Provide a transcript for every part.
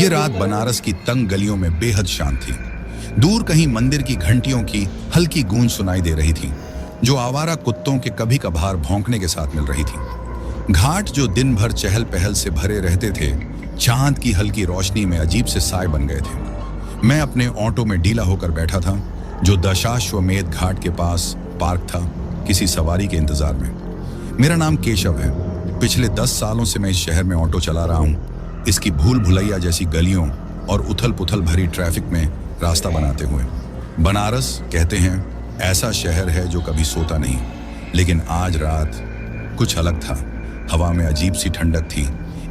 ये रात बनारस की तंग गलियों में बेहद शांत थी। दूर कहीं मंदिर की घंटियों की हल्की गूंज सुनाई दे रही थी, जो आवारा कुत्तों के कभी कभार भौंकने के साथ मिल रही थी। घाट जो दिन भर चहल पहल से भरे रहते थे, चांद की हल्की रोशनी में अजीब से साए बन गए थे। मैं अपने ऑटो में ढीला होकर बैठा था, जो दशाश्वमेध घाट के पास पार्क था, किसी सवारी के इंतजार में। मेरा नाम केशव है। पिछले 10 सालों से मैं इस शहर में ऑटो चला रहा हूँ, इसकी भूल भुलैया जैसी गलियों और उथल पुथल भरी ट्रैफिक में रास्ता बनाते हुए। बनारस कहते हैं ऐसा शहर है जो कभी सोता नहीं, लेकिन आज रात कुछ अलग था। हवा में अजीब सी ठंडक थी,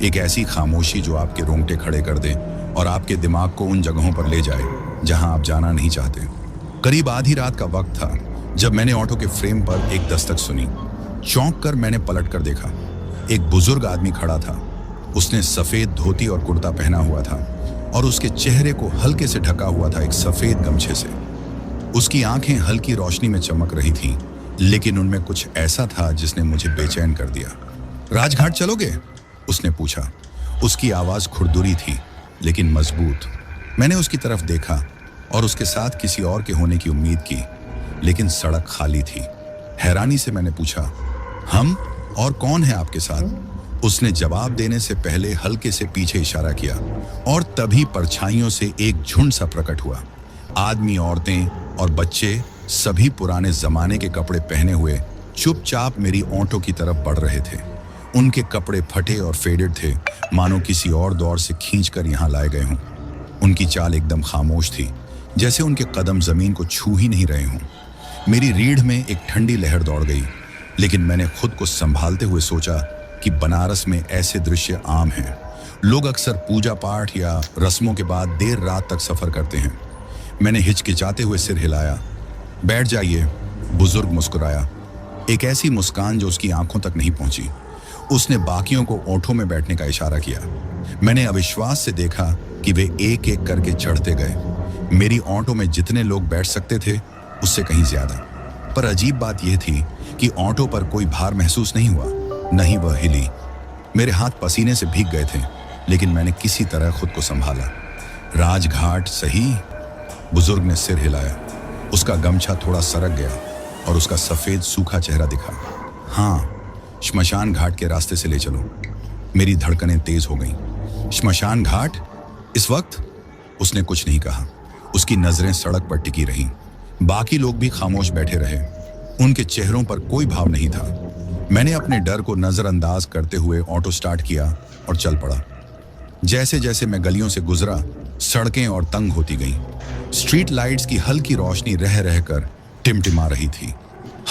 एक ऐसी खामोशी जो आपके रोंगटे खड़े कर दे और आपके दिमाग को उन जगहों पर ले जाए जहां आप जाना नहीं चाहते। करीब आधी रात का वक्त था जब मैंने ऑटो के फ्रेम पर एक दस्तक सुनी। चौंक कर मैंने पलट कर देखा। एक बुजुर्ग आदमी खड़ा था। उसने सफेद धोती और कुर्ता पहना हुआ था और उसके चेहरे को हल्के से ढका हुआ था एक सफेद गमछे से। उसकी आंखें हल्की रोशनी में चमक रही थीं, लेकिन उनमें कुछ ऐसा था जिसने मुझे बेचैन कर दिया। राजघाट चलोगे? उसने पूछा। उसकी आवाज खुरदुरी थी, लेकिन मजबूत। मैंने उसकी तरफ देखा और उसके साथ किसी और के होने की उम्मीद की, लेकिन सड़क खाली थी। हैरानी से मैंने पूछा, हम? और कौन है आपके साथ? उसने जवाब देने से पहले हल्के से पीछे इशारा किया और तभी परछाइयों से एक झुंड सा प्रकट हुआ। आदमी, औरतें और बच्चे, सभी पुराने जमाने के कपड़े पहने हुए चुपचाप मेरी ऑटो की तरफ बढ़ रहे थे। उनके कपड़े फटे और फेडेड थे, मानो किसी और दौर से खींचकर यहाँ लाए गए हों। उनकी चाल एकदम खामोश थी, जैसे उनके कदम जमीन को छू ही नहीं रहे हों। मेरी रीढ़ में एक ठंडी लहर दौड़ गई, लेकिन मैंने खुद को संभालते हुए सोचा कि बनारस में ऐसे दृश्य आम हैं। लोग अक्सर पूजा पाठ या रस्मों के बाद देर रात तक सफर करते हैं। मैंने हिचकिचाते हुए सिर हिलाया। बैठ जाइए, बुजुर्ग मुस्कुराया, एक ऐसी मुस्कान जो उसकी आंखों तक नहीं पहुंची। उसने बाकियों को ऑटो में बैठने का इशारा किया। मैंने अविश्वास से देखा कि वे एक एक करके चढ़ते गए। मेरी ऑटो में जितने लोग बैठ सकते थे, उससे कहीं ज्यादा। पर अजीब बात यह थी कि ऑटो पर कोई भार महसूस नहीं हुआ, नहीं वह हिली। मेरे हाथ पसीने से भीग गए थे, लेकिन मैंने किसी तरह खुद को संभाला। राजघाट सही? बुजुर्ग ने सिर हिलाया। उसका गमछा थोड़ा सरक गया और उसका सफेद सूखा चेहरा दिखा। हाँ, श्मशान घाट के रास्ते से ले चलो। मेरी धड़कनें तेज हो गईं। श्मशान घाट? इस वक्त? उसने कुछ नहीं कहा। उसकी नजरें सड़क पर टिकी रहीं। बाकी लोग भी खामोश बैठे रहे। उनके चेहरों पर कोई भाव नहीं था। मैंने अपने डर को नजरअंदाज करते हुए ऑटो स्टार्ट किया और चल पड़ा। जैसे जैसे मैं गलियों से गुजरा, सड़कें और तंग होती गईं। स्ट्रीट लाइट्स की हल्की रोशनी रह रहकर टिमटिमा रही थी।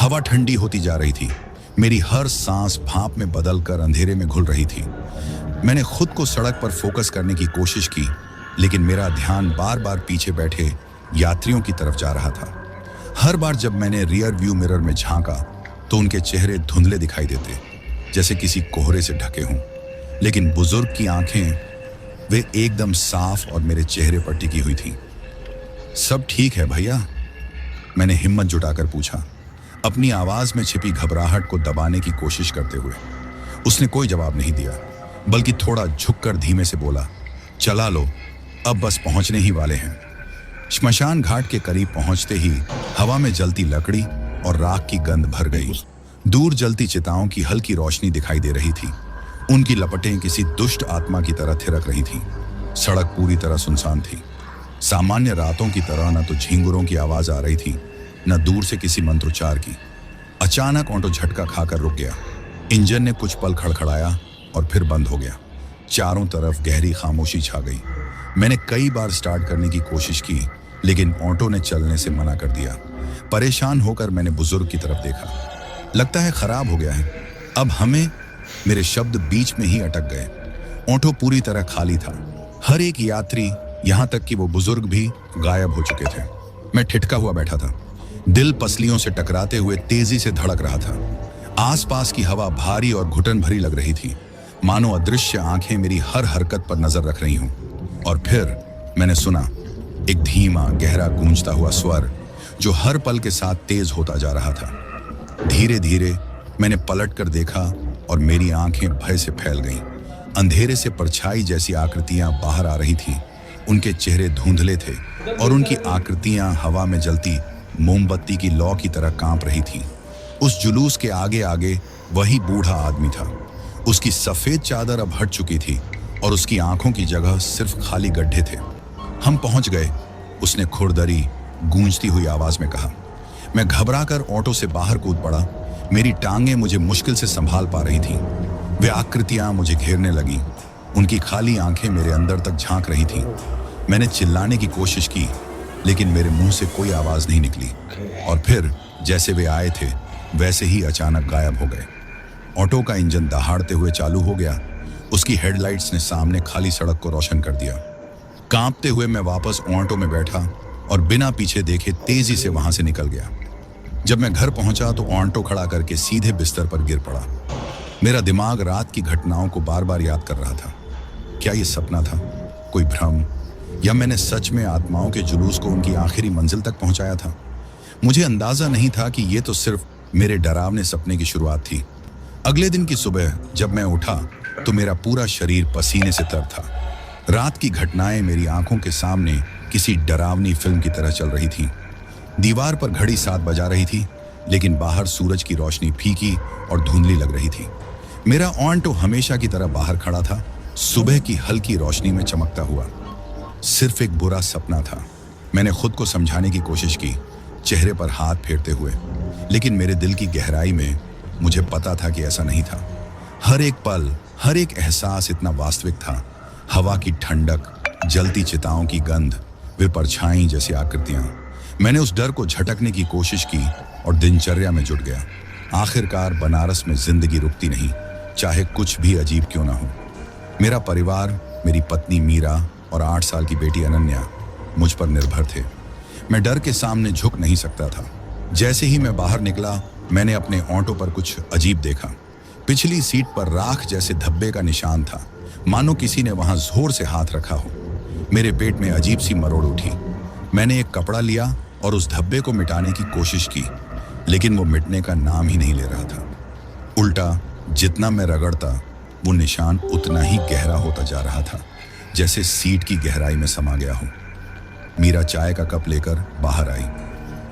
हवा ठंडी होती जा रही थी। मेरी हर सांस भाप में बदलकर अंधेरे में घुल रही थी। मैंने खुद को सड़क पर फोकस करने की कोशिश की, लेकिन मेरा ध्यान बार बार पीछे बैठे यात्रियों की तरफ जा रहा था। हर बार जब मैंने रियर व्यू मिरर में झांका तो उनके चेहरे धुंधले दिखाई देते, जैसे किसी कोहरे से ढके हों। लेकिन बुजुर्ग की आंखें, वे एकदम साफ और मेरे चेहरे पर टिकी हुई थीं। सब ठीक है भैया? मैंने हिम्मत जुटाकर पूछा, अपनी आवाज में छिपी घबराहट को दबाने की कोशिश करते हुए। उसने कोई जवाब नहीं दिया, बल्कि थोड़ा झुककर धीमे से बोला, चला लो, अब बस पहुंचने ही वाले हैं। श्मशान घाट के करीब पहुंचते ही हवा में जलती लकड़ी और राख की गंध भर गई। दूर जलती चिताओं की हल्की रोशनी दिखाई दे रही थी। उनकी लपटें किसी दुष्ट आत्मा की तरह थिरक रही थीं। सड़क पूरी तरह सुनसान थी। सामान्य रातों की तरह न तो झींगुरों की आवाज आ रही थी, न दूर से किसी मंत्रोच्चार की। अचानक ऑटो झटका खाकर रुक गया। इंजन ने कुछ पल खड़खड़ाया और फिर बंद हो गया। चारों तरफ गहरी खामोशी छा गई। मैंने कई बार स्टार्ट करने की कोशिश की, लेकिन ऑटो ने चलने से मना कर दिया। परेशान होकर मैंने बुजुर्ग की तरफ देखा। लगता है खराब हो गया है अब हमें। मेरे शब्द बीच में ही अटक गए। ऑटो पूरी तरह खाली था। हर एक यात्री, यहाँ तक कि वो बुजुर्ग भी, गायब हो चुके थे। मैं ठिठका हुआ बैठा था। दिल पसलियों से टकराते हुए तेजी से धड़क रहा था। आसपास की हवा भारी और घुटन भरी लग रही थी, मानो अदृश्य आंखें मेरी हर हरकत पर नजर रख रही हों। और फिर मैंने सुना एक धीमा, गहरा गूंजता हुआ स्वर, जो हर पल के साथ तेज होता जा रहा था। धीरे धीरे मैंने पलट कर देखा और मेरी आंखें भय से फैल गईं। अंधेरे से परछाई जैसी आकृतियां बाहर आ रही थीं। उनके चेहरे धुंधले थे और उनकी आकृतियां हवा में जलती मोमबत्ती की लौ की तरह कांप रही थीं। उस जुलूस के आगे आगे वही बूढ़ा आदमी था। उसकी सफेद चादर अब हट चुकी थी और उसकी आंखों की जगह सिर्फ खाली गड्ढे थे। हम पहुंच गए, उसने खुरदरी गूंजती हुई आवाज में कहा। मैं घबराकर ऑटो से बाहर कूद पड़ा। मेरी टांगें मुझे मुश्किल से संभाल पा रही थीं। वे आकृतियां मुझे घेरने लगीं। उनकी खाली आंखें मेरे अंदर तक झांक रही थीं। मैंने चिल्लाने की कोशिश की, लेकिन मेरे मुंह से कोई आवाज नहीं निकली। और फिर जैसे वे आए थे वैसे ही अचानक गायब हो गए। ऑटो का इंजन दहाड़ते हुए चालू हो गया। उसकी हेडलाइट्स ने सामने खाली सड़क को रोशन कर दिया। कांपते हुए मैं वापस ऑटो में बैठा और बिना पीछे देखे तेजी से वहां से निकल गया। जब मैं घर पहुंचा तो ऑटो खड़ा करके सीधे बिस्तर पर गिर पड़ा। मेरा दिमाग रात की घटनाओं को बार बार याद कर रहा था। क्या ये सपना था, कोई भ्रम, या मैंने सच में आत्माओं के जुलूस को उनकी आखिरी मंजिल तक पहुंचाया था? मुझे अंदाजा नहीं था कि ये तो सिर्फ मेरे डरावने सपने की शुरुआत थी। अगले दिन की सुबह जब मैं उठा तो मेरा पूरा शरीर पसीने से तर था। रात की घटनाएं मेरी आंखों के सामने किसी डरावनी फिल्म की तरह चल रही थीं। दीवार पर घड़ी 7 बजा रही थी, लेकिन बाहर सूरज की रोशनी फीकी और धुंधली लग रही थी। मेरा ऑटो हमेशा की तरह बाहर खड़ा था, सुबह की हल्की रोशनी में चमकता हुआ। सिर्फ एक बुरा सपना था। मैंने खुद को समझाने की कोशिश की, चेहरे पर हाथ फेरते हुए, लेकिन मेरे दिल की गहराई में मुझे पता था कि ऐसा नहीं था। हर एक पल, हर एक एहसास इतना वास्तविक था। हवा की ठंडक, जलती चिताओं की गंध, वे परछाई जैसी आकृतियां। मैंने उस डर को झटकने की कोशिश की और दिनचर्या में जुट गया। आखिरकार बनारस में जिंदगी रुकती नहीं, चाहे कुछ भी अजीब क्यों ना हो। मेरा परिवार, मेरी पत्नी मीरा और 8 साल की बेटी अनन्या मुझ पर निर्भर थे। मैं डर के सामने झुक नहीं सकता था। जैसे ही मैं बाहर निकला, मैंने अपने ऑटो पर कुछ अजीब देखा। पिछली सीट पर राख जैसे धब्बे का निशान था, मानो किसी ने वहां जोर से हाथ रखा हो। मेरे पेट में अजीब सी मरोड़ उठी। मैंने एक कपड़ा लिया और उस धब्बे को मिटाने की कोशिश की, लेकिन वो मिटने का नाम ही नहीं ले रहा था। उल्टा जितना मैं रगड़ता, वो निशान उतना ही गहरा होता जा रहा था, जैसे सीट की गहराई में समा गया हो। मीरा चाय का कप लेकर बाहर आई।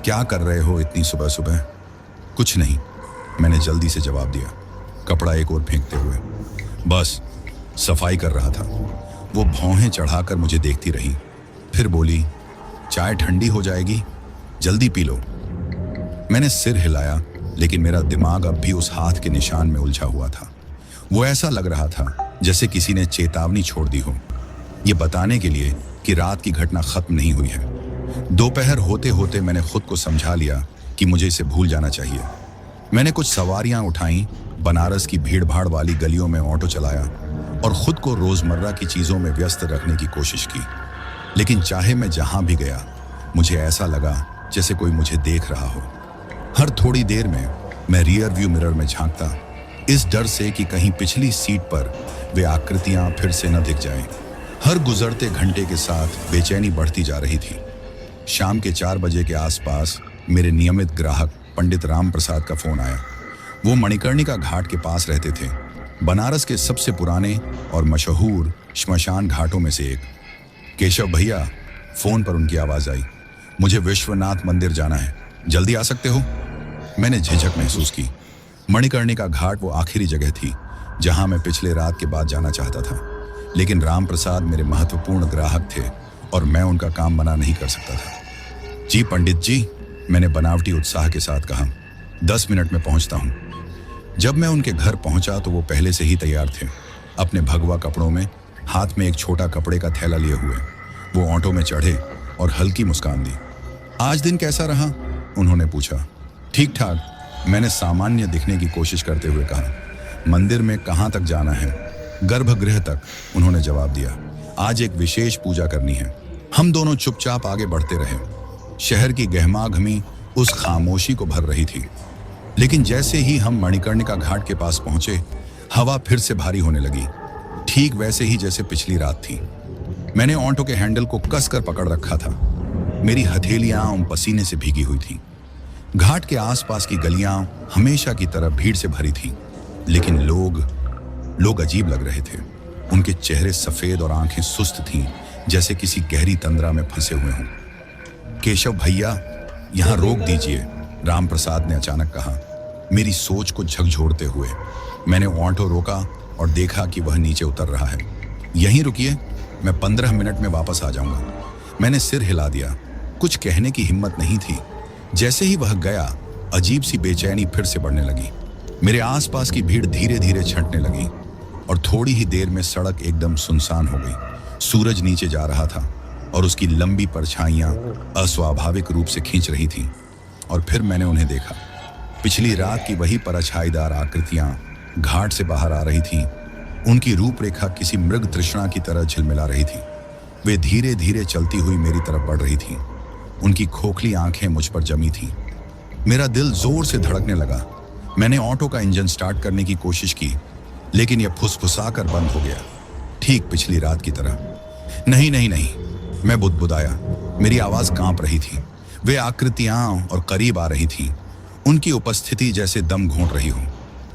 क्या कर रहे हो इतनी सुबह सुबह? कुछ नहीं, मैंने जल्दी से जवाब दिया, कपड़ा एक ओर फेंकते हुए। बस सफाई कर रहा था। वो भौहें चढ़ाकर मुझे देखती रही, फिर बोली, चाय ठंडी हो जाएगी, जल्दी पी लो। मैंने सिर हिलाया, लेकिन मेरा दिमाग अब भी उस हाथ के निशान में उलझा हुआ था। वो ऐसा लग रहा था जैसे किसी ने चेतावनी छोड़ दी हो, ये बताने के लिए कि रात की घटना खत्म नहीं हुई है। दोपहर होते होते मैंने खुद को समझा लिया कि मुझे इसे भूल जाना चाहिए। मैंने कुछ सवारियां उठाई, बनारस की भीड़-भाड़ वाली गलियों में ऑटो चलाया और खुद को रोजमर्रा की चीजों में व्यस्त रखने की कोशिश की। लेकिन चाहे मैं जहां भी गया, मुझे ऐसा लगा जैसे कोई मुझे देख रहा हो। हर थोड़ी देर में मैं रियर व्यू मिरर में झांकता, इस डर से कि कहीं पिछली सीट पर वे आकृतियां फिर से न दिख जाएं। हर गुजरते घंटे के साथ बेचैनी बढ़ती जा रही थी। शाम के 4 बजे के आसपास मेरे नियमित ग्राहक पंडित राम प्रसाद का फोन आया। वो मणिकर्णिका घाट के पास रहते थे, बनारस के सबसे पुराने और मशहूर श्मशान घाटों में से एक। केशव भैया, फोन पर उनकी आवाज आई, मुझे विश्वनाथ मंदिर जाना है, जल्दी आ सकते हो? मैंने झिझक महसूस की। मणिकर्णिका घाट वो आखिरी जगह थी जहां मैं पिछले रात के बाद जाना चाहता था, लेकिन राम प्रसाद मेरे महत्वपूर्ण ग्राहक थे और मैं उनका काम मना नहीं कर सकता था। जी पंडित जी, मैंने बनावटी उत्साह के साथ कहा, 10 मिनट में पहुंचता हूं। जब मैं उनके घर पहुंचा तो वो पहले से ही तैयार थे, अपने भगवा कपड़ों में, हाथ में एक छोटा कपड़े का थैला लिए हुए। वो ऑटो में चढ़े और हल्की मुस्कान दी। आज दिन कैसा रहा? उन्होंने पूछा। ठीक ठाक, मैंने सामान्य दिखने की कोशिश करते हुए कहा। मंदिर में कहाँ तक जाना है? गर्भगृह तक, उन्होंने जवाब दिया। आज एक विशेष पूजा करनी है। हम दोनों चुपचाप आगे बढ़ते रहे। शहर की गहमागहमी उस खामोशी को भर रही थी। लेकिन जैसे ही हम मणिकर्णिका घाट के पास पहुंचे, हवा फिर से भारी होने लगी, ठीक वैसे ही जैसे पिछली रात थी। मैंने ऑटो के हैंडल को कसकर पकड़ रखा था। मेरी हथेलियां पसीने से भीगी हुई थीं। घाट के आसपास की गलियां हमेशा की तरह भीड़ से भरी थीं, लेकिन लोग अजीब लग रहे थे। उनके चेहरे सफेद और आंखें सुस्त थीं, जैसे किसी गहरी तंद्रा में फंसे हुए हों। केशव भैया, यहाँ रोक दीजिए, राम प्रसाद ने अचानक कहा। मेरी सोच को झकझोरते हुए मैंने ऑटो रोका और देखा कि वह नीचे उतर रहा है। यहीं रुकिए, मैं 15 मिनट में वापस आ जाऊंगा। मैंने सिर हिला दिया। कुछ कहने की हिम्मत नहीं थी। जैसे ही वह गया, अजीब सी बेचैनी फिर से बढ़ने लगी। मेरे आसपास की भीड़ धीरे धीरे छंटने लगी और थोड़ी ही देर में सड़क एकदम सुनसान हो गई। सूरज नीचे जा रहा था और उसकी लंबी परछाइयां अस्वाभाविक रूप से खींच रही थीं। और फिर मैंने उन्हें देखा। पिछली रात की वही परछाईदार आकृतियां घाट से बाहर आ रही थीं। उनकी रूपरेखा किसी मृग तृष्णा की तरह झिलमिला रही थी। वे धीरे धीरे चलती हुई मेरी तरफ बढ़ रही थीं। उनकी खोखली आंखें मुझ पर जमी थीं। मेरा दिल जोर से धड़कने लगा। मैंने ऑटो का इंजन स्टार्ट करने की कोशिश की, लेकिन यह फुसफुसाकर बंद हो गया, ठीक पिछली रात की तरह। नहीं नहीं नहीं, मैं बुदबुदाया। मेरी आवाज कांप रही थी। वे आकृतियां और करीब आ रही थीं। उनकी उपस्थिति जैसे दम घोंट रही हो।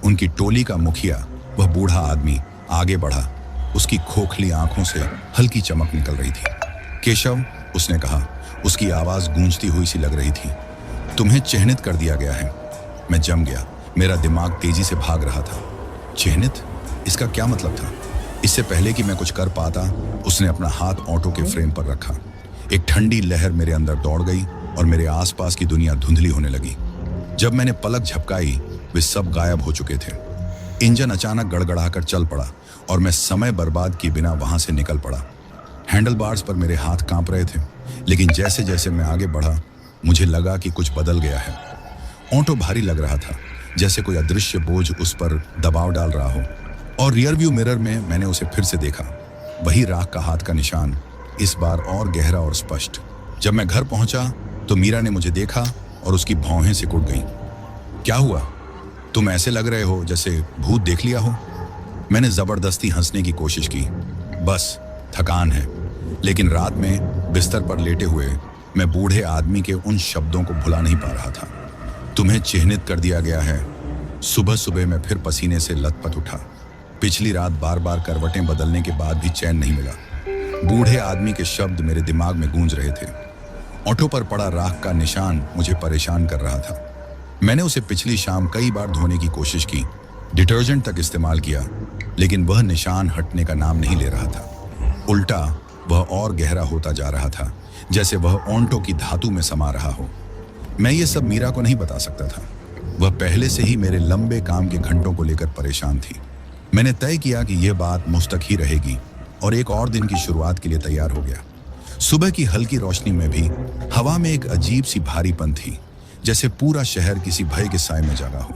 उनकी टोली का मुखिया, वह बूढ़ा आदमी, आगे बढ़ा। उसकी खोखली आंखों से हल्की चमक निकल रही थी। केशव, उसने कहा। उसकी आवाज गूंजती हुई सी लग रही थी। तुम्हें चिह्नित कर दिया गया है। मैं जम गया। मेरा दिमाग तेजी से भाग रहा था। चिह्नित? इसका क्या मतलब था? इससे पहले कि मैं कुछ कर पाता, उसने अपना हाथ ऑटो के फ्रेम पर रखा। एक ठंडी लहर मेरे अंदर दौड़ गई और मेरे आसपास की दुनिया धुंधली होने लगी। जब मैंने पलक झपकाई, वे सब गायब हो चुके थे। इंजन अचानक गड़गड़ाकर चल पड़ा और मैं समय बर्बाद किए बिना वहां से निकल पड़ा। हैंडल बार्स पर मेरे हाथ कांप रहे थे, लेकिन जैसे जैसे मैं आगे बढ़ा, मुझे लगा कि कुछ बदल गया है। ऑटो भारी लग रहा था, जैसे कोई अदृश्य बोझ उस पर दबाव डाल रहा हो। और रियरव्यू मिरर में मैंने उसे फिर से देखा। वही राख का हाथ का निशान, इस बार और गहरा और स्पष्ट। जब मैं घर पहुंचा तो मीरा ने मुझे देखा और उसकी भौहें सिकुड़ गईं। क्या हुआ? तुम ऐसे लग रहे हो जैसे भूत देख लिया हो। मैंने जबरदस्ती हंसने की कोशिश की। बस थकान है। लेकिन रात में बिस्तर पर लेटे हुए मैं बूढ़े आदमी के उन शब्दों को भुला नहीं पा रहा था। तुम्हें चिह्नित कर दिया गया है। सुबह सुबह मैं फिर पसीने से लथपथ उठा। पिछली रात बार बार करवटें बदलने के बाद भी चैन नहीं मिला। बूढ़े आदमी के शब्द मेरे दिमाग में गूंज रहे थे। ऑटो पर पड़ा राख का निशान मुझे परेशान कर रहा था। मैंने उसे पिछली शाम कई बार धोने की कोशिश की, डिटर्जेंट तक इस्तेमाल किया, लेकिन वह निशान हटने का नाम नहीं ले रहा था। उल्टा वह और गहरा होता जा रहा था, जैसे वह ऑटो की धातु में समा रहा हो। मैं ये सब मीरा को नहीं बता सकता था। वह पहले से ही मेरे लंबे काम के घंटों को लेकर परेशान थी। मैंने तय किया कि यह बात मुझ तक ही रहेगी और एक और दिन की शुरुआत के लिए तैयार हो गया। सुबह की हल्की रोशनी में भी हवा में एक अजीब सी भारीपन थी, जैसे पूरा शहर किसी भय के साए में जागा हो।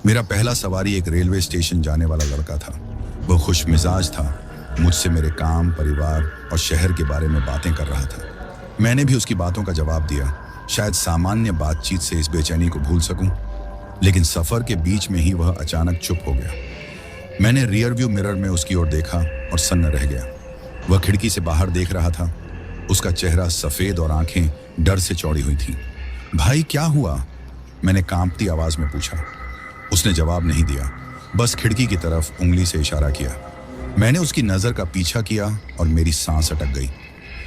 मेरा पहला सवारी एक रेलवे स्टेशन जाने वाला लड़का था। वह खुश मिजाज था, मुझसे मेरे काम, परिवार और शहर के बारे में बातें कर रहा था। मैंने भी उसकी बातों का जवाब दिया, शायद सामान्य बातचीत से इस बेचैनी को भूल सकूं। लेकिन सफर के बीच में ही वह अचानक चुप हो गया। मैंने रियरव्यू मिरर में उसकी ओर देखा और सन्न रह गया। वह खिड़की से बाहर देख रहा था। उसका चेहरा सफेद और आंखें डर से चौड़ी हुई थीं। भाई क्या हुआ? मैंने कांपती आवाज में पूछा। उसने जवाब नहीं दिया, बस खिड़की की तरफ उंगली से इशारा किया। मैंने उसकी नजर का पीछा किया और मेरी सांस अटक गई।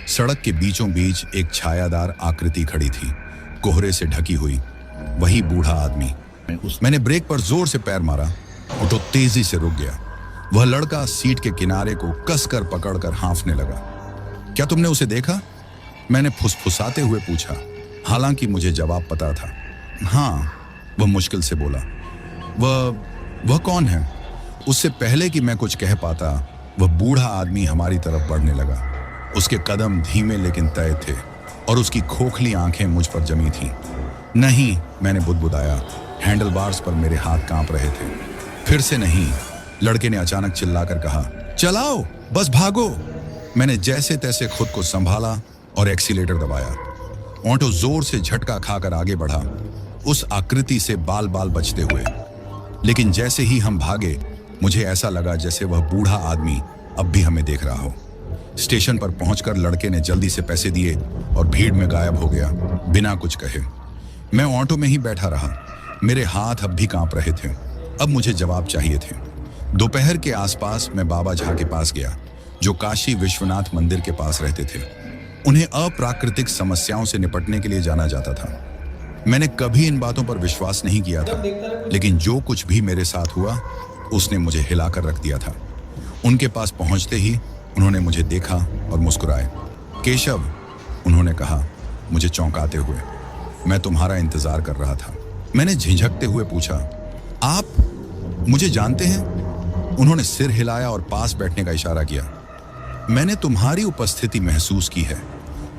सड़क के बीचों बीच एक छायादार आकृति खड़ी थी, कोहरे से ढकी हुई। वही बूढ़ा आदमी। मैंने ब्रेक पर जोर से पैर मारा। ऑटो तेजी से रुक गया। वह लड़का सीट के किनारे को कसकर पकड़कर हाँफने लगा। क्या तुमने उसे देखा? मैंने फुसफुसाते हुए पूछा, हालांकि मुझे जवाब पता था। हाँ, वह मुश्किल से बोला। वह कौन है? उससे पहले कि मैं कुछ कह पाता, वह बूढ़ा आदमी हमारी तरफ बढ़ने लगा। उसके कदम धीमे लेकिन तय थे और उसकी खोखली आंखें मुझ पर जमी थीं। नहीं, मैंने बुदबुदाया। हैंडल बार्स पर मेरे हाथ कांप रहे थे। फिर से नहीं, लड़के ने अचानक चिल्लाकर कहा, चलाओ, बस भागो। मैंने जैसे तैसे खुद को संभाला और एक्सीलेटर दबाया। ऑटो जोर से झटका खाकर आगे बढ़ा, उस आकृति से बाल बाल बचते हुए। लेकिन जैसे ही हम भागे, मुझे ऐसा लगा जैसे वह बूढ़ा आदमी अब भी हमें देख रहा हो। स्टेशन पर पहुंचकर लड़के ने जल्दी से पैसे दिए और भीड़ में गायब हो गया, बिना कुछ कहे। मैं ऑटो में ही बैठा रहा। मेरे हाथ अब भी कांप रहे थे। अब मुझे जवाब चाहिए थे। दोपहर के आसपास मैं बाबा झा के पास गया, जो काशी विश्वनाथ मंदिर के पास रहते थे। उन्हें अप्राकृतिक समस्याओं से निपटने के लिए जाना जाता था। मैंने कभी इन बातों पर विश्वास नहीं किया था, लेकिन जो कुछ भी मेरे साथ हुआ उसने मुझे हिलाकर रख दिया था। उनके पास पहुंचते ही उन्होंने मुझे देखा और मुस्कुराए। केशव, उन्होंने कहा मुझे चौंकाते हुए, मैं तुम्हारा इंतजार कर रहा था। मैंने झिझकते हुए पूछा, आप मुझे जानते हैं? उन्होंने सिर हिलाया और पास बैठने का इशारा किया। मैंने तुम्हारी उपस्थिति महसूस की है।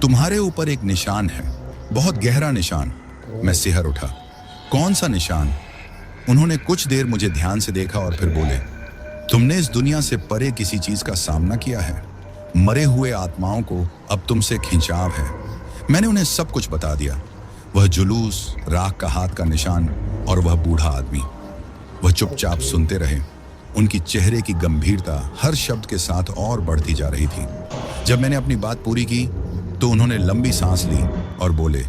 तुम्हारे ऊपर एक निशान है, बहुत गहरा निशान। मैं सिहर उठा। कौन सा निशान? उन्होंने कुछ देर मुझे ध्यान से देखा और फिर बोले, तुमने इस दुनिया से परे किसी चीज का सामना किया है। मरे हुए आत्माओं को अब तुमसे खिंचाव है। मैंने उन्हें सब कुछ बता दिया। वह जुलूस, राख का हाथ का निशान और वह बूढ़ा आदमी। वह चुपचाप सुनते रहे। उनकी चेहरे की गंभीरता हर शब्द के साथ और बढ़ती जा रही थी। जब मैंने अपनी बात पूरी की तो उन्होंने लंबी सांस ली और बोले,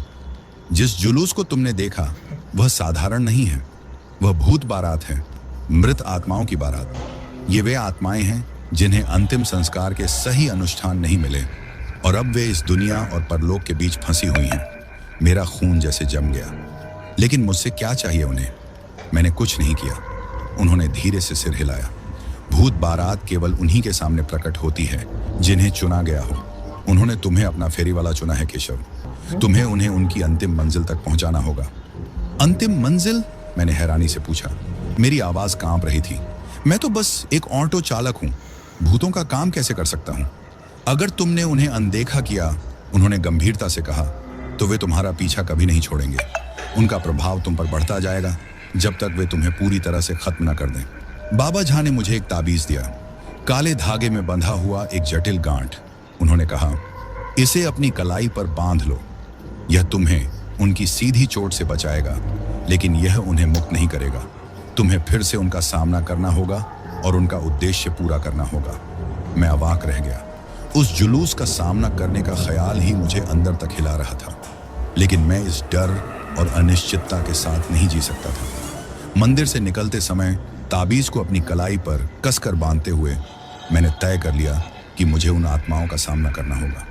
जिस जुलूस को तुमने देखा वह साधारण नहीं है। वह भूत बारात है, मृत आत्माओं की बारात। ये वे आत्माएं हैं जिन्हें अंतिम संस्कार के सही अनुष्ठान नहीं मिले और अब वे इस दुनिया और परलोक के बीच फंसी हुई हैं। मेरा खून जैसे जम गया। लेकिन मुझसे क्या चाहिए उन्हें? मैंने कुछ नहीं किया। उन्होंने धीरे से सिर हिलाया। भूत बारात केवल उन्हीं के सामने प्रकट होती है जिन्हें चुना गया हो। उन्होंने तुम्हें अपना फेरी वाला चुना है केशव। तुम्हें उन्हें उनकी अंतिम मंजिल तक पहुंचाना होगा। अंतिम मंजिल? मैंने हैरानी से पूछा। मेरी आवाज कांप रही थी। मैं तो बस एक ऑटो चालक हूं। भूतों का काम कैसे कर सकता हूं? अगर तुमने उन्हें अनदेखा किया, उन्होंने गंभीरता से कहा, तो वे तुम्हारा पीछा कभी नहीं छोड़ेंगे। उनका प्रभाव तुम पर बढ़ता जाएगा जब तक वे तुम्हें पूरी तरह से खत्म न कर दें। बाबा झा ने मुझे एक ताबीज दिया, काले धागे में बंधा हुआ एक जटिल गांठ। उन्होंने कहा, इसे अपनी कलाई पर बांध लो। यह तुम्हें उनकी सीधी चोट से बचाएगा, लेकिन यह उन्हें मुक्त नहीं करेगा। तुम्हें फिर से उनका सामना करना होगा और उनका उद्देश्य पूरा करना होगा। मैं अवाक रह गया। उस जुलूस का सामना करने का ख्याल ही मुझे अंदर तक हिला रहा था, लेकिन मैं इस डर और अनिश्चितता के साथ नहीं जी सकता था। मंदिर से निकलते समय ताबीज को अपनी कलाई पर कसकर बांधते हुए मैंने तय कर लिया कि मुझे उन आत्माओं का सामना करना होगा।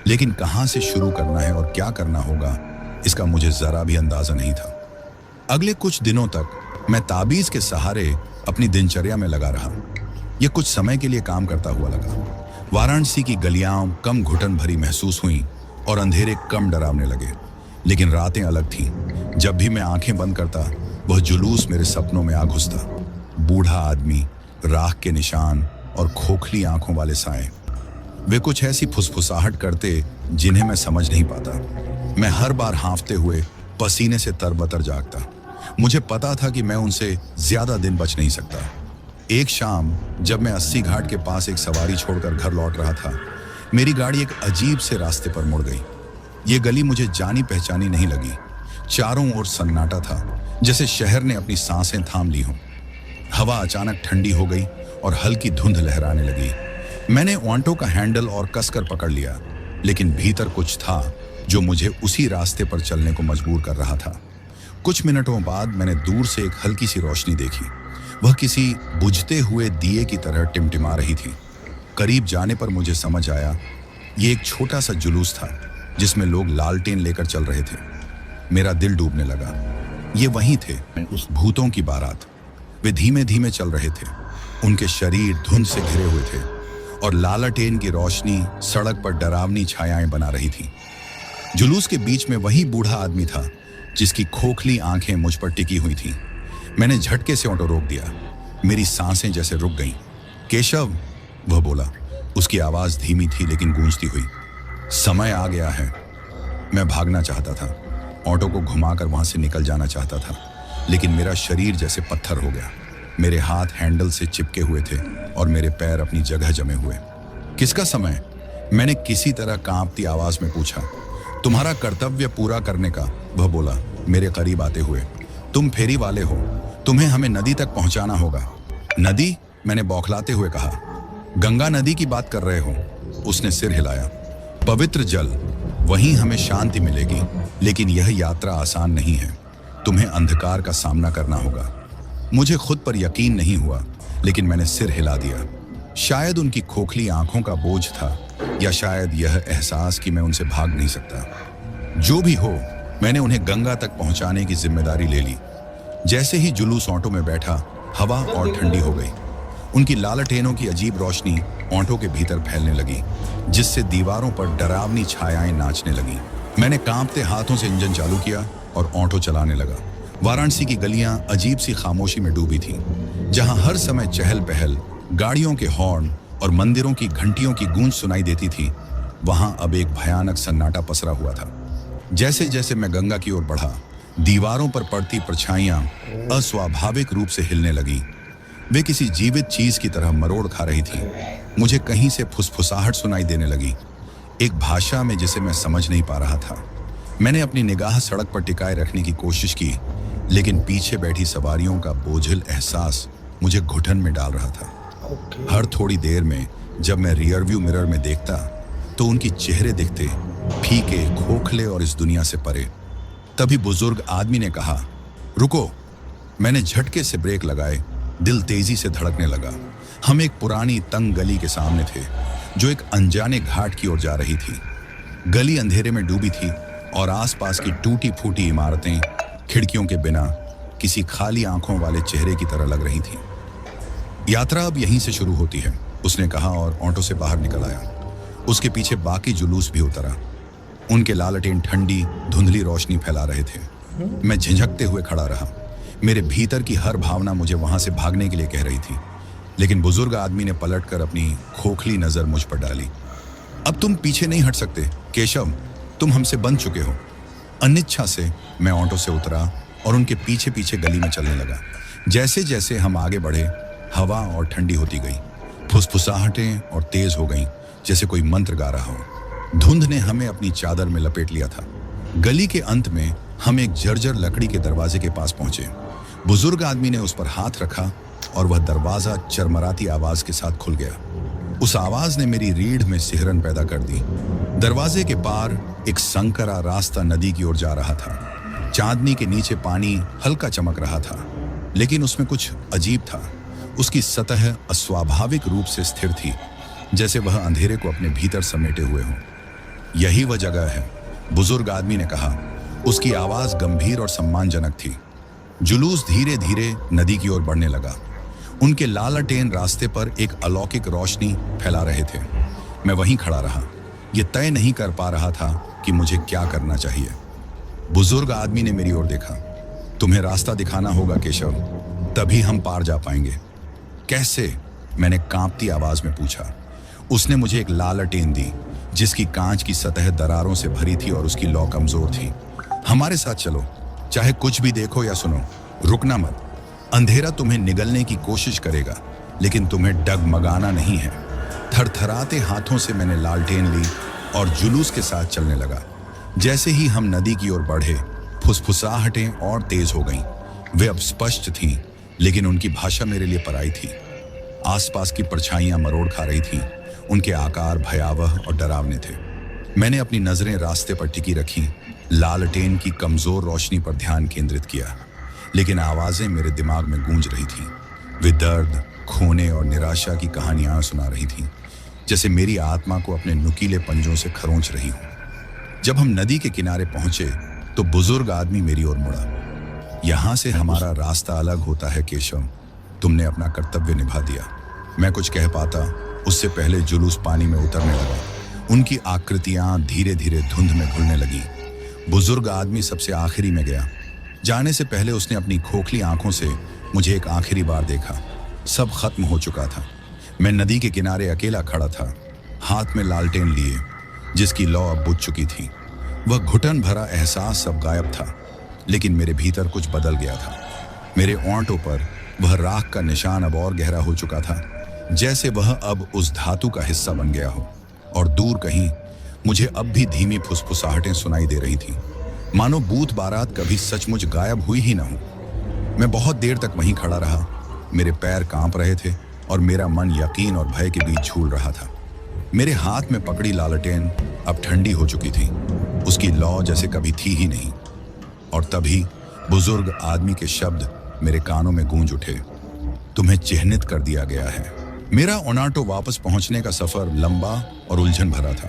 लेकिन कहां से शुरू करना है और क्या करना होगा, इसका मुझे जरा भी अंदाजा नहीं था। अगले कुछ दिनों तक मैं ताबीज के सहारे अपनी दिनचर्या में लगा रहा। यह कुछ समय के लिए काम करता हुआ लगा। वाराणसी की गलियां कम घुटन भरी महसूस हुई और अंधेरे कम डरावने लगे। लेकिन रातें अलग थीं। जब भी मैं आंखें बंद करता, वह जुलूस मेरे सपनों में आ घुसता। बूढ़ा आदमी, राख के निशान और खोखली आंखों वाले साए। वे कुछ ऐसी फुसफुसाहट करते जिन्हें मैं समझ नहीं पाता। मैं हर बार हांफते हुए पसीने से तरबतर जागता। मुझे पता था कि मैं उनसे ज्यादा दिन बच नहीं सकता। एक शाम जब मैं 80 घाट के पास एक सवारी छोड़कर घर लौट रहा था, मेरी गाड़ी एक अजीब से रास्ते पर मुड़ गई। ये गली मुझे जानी पहचानी नहीं लगी। चारों ओर सन्नाटा था, जैसे शहर ने अपनी सांसें थाम ली हों। हवा अचानक ठंडी हो गई और हल्की धुंध लहराने लगी। मैंने ऑटो का हैंडल और कसकर पकड़ लिया, लेकिन भीतर कुछ था जो मुझे उसी रास्ते पर चलने को मजबूर कर रहा था। कुछ मिनटों बाद मैंने दूर से एक हल्की सी रोशनी देखी। वह किसी बुझते हुए दिए की तरह टिमटिमा रही थी। करीब जाने पर मुझे समझ आया, ये एक छोटा सा जुलूस था जिसमें लोग लालटेन लेकर चल रहे थे। मेरा दिल डूबने लगा। ये वही थे, उस भूतों की बारात। वे धीमे धीमे चल रहे थे। उनके शरीर धुंध से घिरे हुए थे और लालटेन की रोशनी सड़क पर डरावनी छायाएं बना रही थी। जुलूस के बीच में वही बूढ़ा आदमी था जिसकी खोखली आंखें मुझ पर टिकी हुई थीं। मैंने झटके से ऑटो रोक दिया। मेरी सांसें जैसे रुक गईं। केशव, वह बोला। उसकी आवाज धीमी थी लेकिन गूंजती हुई। समय आ गया है। मैं भागना चाहता था, ऑटो को घुमाकर वहां से निकल जाना चाहता था, लेकिन मेरा शरीर जैसे पत्थर हो गया। मेरे हाथ हैंडल से चिपके हुए थे और मेरे पैर अपनी जगह जमे हुए। किसका समय? मैंने किसी तरह कांपती आवाज में पूछा। तुम्हारा कर्तव्य पूरा करने का, वह बोला मेरे करीब आते हुए। तुम फेरी वाले हो, तुम्हें हमें नदी तक पहुंचाना होगा। नदी? मैंने बौखलाते हुए कहा। गंगा नदी की बात कर रहे हो? उसने सिर हिलाया। पवित्र जल, वहीं हमें शांति मिलेगी, लेकिन यह यात्रा आसान नहीं है। तुम्हें अंधकार का सामना करना होगा। मुझे खुद पर यकीन नहीं हुआ, लेकिन मैंने सिर हिला दिया। शायद उनकी खोखली आंखों का बोझ था, या शायद यह एहसास कि मैं उनसे भाग नहीं सकता। जो भी हो, मैंने उन्हें गंगा तक पहुंचाने की जिम्मेदारी ले ली। जैसे ही जुलूस ऑटो में बैठा, हवा और ठंडी हो गई। उनकी लालटेनों की अजीब रोशनी ऑटो के भीतर फैलने लगी, जिससे दीवारों पर डरावनी छायाएं नाचने लगी। मैंने कांपते हाथों से इंजन चालू किया और ऑटो चलाने लगा। वाराणसी की गलियां अजीब सी खामोशी में डूबी थीं, जहां हर समय चहल पहल, गाड़ियों के हॉर्न और मंदिरों की घंटियों की गूंज सुनाई देती थी। वहां अब एक भयानक सन्नाटा पसरा हुआ था। जैसे जैसे मैं गंगा की ओर बढ़ा, दीवारों पर पड़ती परछाइयां अस्वाभाविक रूप से हिलने लगी। वे किसी जीवित चीज की तरह मरोड़ खा रही थी। मुझे कहीं से फुसफुसाहट सुनाई देने लगी, एक भाषा में जिसे मैं समझ नहीं पा रहा था। मैंने अपनी निगाह सड़क पर टिकाए रखने की कोशिश की, लेकिन पीछे बैठी सवारियों का बोझिल एहसास मुझे घुटन में डाल रहा था। हर थोड़ी देर में जब मैं रियरव्यू मिरर में देखता, तो उनकी चेहरे दिखते फीके, खोखले और इस दुनिया से परे। तभी बुजुर्ग आदमी ने कहा, रुको। मैंने झटके से ब्रेक लगाए, दिल तेजी से धड़कने लगा। हम एक पुरानी तंग गली के सामने थे, जो एक अनजाने घाट की ओर जा रही थी। गली अंधेरे में डूबी थी और आसपास की टूटी फूटी इमारतें खिड़कियों के बिना किसी खाली आंखों वाले चेहरे की तरह लग रही थी। यात्रा अब यहीं से शुरू होती है, उसने कहा और ऑटो से बाहर निकल आया। उसके पीछे बाकी जुलूस भी उतरा। उनके लालटेन ठंडी धुंधली रोशनी फैला रहे थे। मैं झिझकते हुए खड़ा रहा। मेरे भीतर की हर भावना मुझे वहां से भागने के लिए कह रही थी, लेकिन बुजुर्ग आदमी ने पलटकर अपनी खोखली नजर मुझ पर डाली। अब तुम पीछे नहीं हट सकते केशव, तुम हमसे बंध चुके हो। अनिच्छा से मैं ऑटो से उतरा और उनके पीछे पीछे गली में चलने लगा। जैसे जैसे हम आगे बढ़े, हवा और ठंडी होती गई। फुसफुसाहटें और तेज हो गईं, जैसे कोई मंत्र गा रहा हो। धुंध ने हमें अपनी चादर में लपेट लिया था। गली के अंत में हम एक जर्जर लकड़ी के दरवाजे के पास पहुंचे। बुजुर्ग आदमी ने उस पर हाथ रखा और वह दरवाजा चरमराती आवाज के साथ खुल गया। उस आवाज ने मेरी रीढ़ में सिहरन पैदा कर दी। दरवाजे के पार एक संकरा रास्ता नदी की ओर जा रहा था। चांदनी के नीचे पानी हल्का चमक रहा था, लेकिन उसमें कुछ अजीब था। उसकी सतह अस्वाभाविक रूप से स्थिर थी, जैसे वह अंधेरे को अपने भीतर समेटे हुए हो। यही वह जगह है, बुजुर्ग आदमी ने कहा। उसकी आवाज गंभीर और सम्मानजनक थी। जुलूस धीरे धीरे नदी की ओर बढ़ने लगा। उनके लालटेन रास्ते पर एक अलौकिक रोशनी फैला रहे थे। मैं वहीं खड़ा रहा, ये तय नहीं कर पा रहा था कि मुझे क्या करना चाहिए। बुजुर्ग आदमी ने मेरी ओर देखा। तुम्हें रास्ता दिखाना होगा केशव, तभी हम पार जा पाएंगे। कैसे? मैंने कांपती आवाज में पूछा। उसने मुझे एक लालटेन दी, जिसकी कांच की सतह दरारों से भरी थी और उसकी लौ कमजोर थी। हमारे साथ चलो, चाहे कुछ भी देखो या सुनो, रुकना मत। अंधेरा तुम्हें निगलने की कोशिश करेगा, लेकिन तुम्हें डगमगाना नहीं है। थरथराते हाथों से मैंने लालटेन ली और जुलूस के साथ चलने लगा। जैसे ही हम नदी की ओर बढ़े, फुसफुसाहटें और तेज हो गईं। वे अब स्पष्ट थीं, लेकिन उनकी भाषा मेरे लिए पराई थी। आसपास की परछाइयां मरोड़ खा रही थीं। उनके आकार भयावह और डरावने थे। मैंने अपनी नजरें रास्ते पर टिकी रखी, लालटेन की कमजोर रोशनी पर ध्यान केंद्रित किया, लेकिन आवाजें मेरे दिमाग में गूंज रही थीं। वे दर्द, खोने और निराशा की कहानियां सुना रही थीं, जैसे मेरी आत्मा को अपने नुकीले पंजों से खरोंच रही हो। जब हम नदी के किनारे पहुंचे, तो बुजुर्ग आदमी मेरी ओर मुड़ा। यहां से हमारा रास्ता अलग होता है केशव, तुमने अपना कर्तव्य निभा दिया। मैं कुछ कह पाता, उससे पहले जुलूस पानी में उतरने लगा। उनकी आकृतियां धीरे धीरे धुंध में घुलने लगी। बुजुर्ग आदमी सबसे आखिरी में गया। जाने से पहले उसने अपनी खोखली आंखों से मुझे एक आखिरी बार देखा। सब खत्म हो चुका था। मैं नदी के किनारे अकेला खड़ा था, हाथ में लालटेन लिए, जिसकी लौ अब बुझ चुकी थी। वह घुटन भरा एहसास सब गायब था, लेकिन मेरे भीतर कुछ बदल गया था। मेरे ओंठों पर वह राख का निशान अब और गहरा हो चुका था, जैसे वह अब उस धातु का हिस्सा बन गया हो। और दूर कहीं मुझे अब भी धीमी फुसफुसाहटें सुनाई दे रही थीं, मानो भूत बारात कभी सचमुच गायब हुई ही न हो। मैं बहुत देर तक वहीं खड़ा रहा। मेरे पैर कांप रहे थे और मेरा मन यकीन और भय के बीच झूल रहा था। मेरे हाथ में पकड़ी लालटेन अब ठंडी हो चुकी थी, उसकी लौ जैसे कभी थी ही नहीं। और तभी बुजुर्ग आदमी के शब्द मेरे कानों में गूंज उठे। तुम्हें चिह्नित कर दिया गया है। मेरा ओनाटो वापस पहुंचने का सफर लंबा और उलझन भरा था।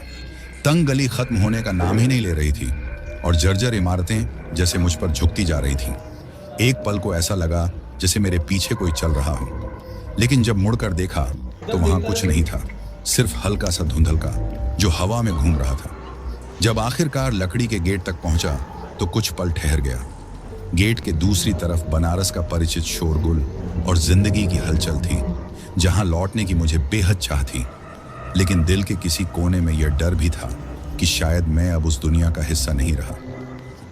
तंग गली खत्म होने का नाम ही नहीं ले रही थी और जर्जर इमारतें जैसे मुझ पर झुकती जा रही थीं। एक पल को ऐसा लगा जैसे मेरे पीछे कोई चल रहा हो, लेकिन जब मुड़कर देखा तो वहां कुछ नहीं था, सिर्फ हल्का सा धुंधलका जो हवा में घूम रहा था। जब आखिरकार लकड़ी के गेट तक पहुंचा तो कुछ पल ठहर गया। गेट के दूसरी तरफ बनारस का परिचित शोरगुल और जिंदगी की हलचल थी, जहां लौटने की मुझे बेहद चाह थी, लेकिन दिल के किसी कोने में यह डर भी था कि शायद मैं अब उस दुनिया का हिस्सा नहीं रहा।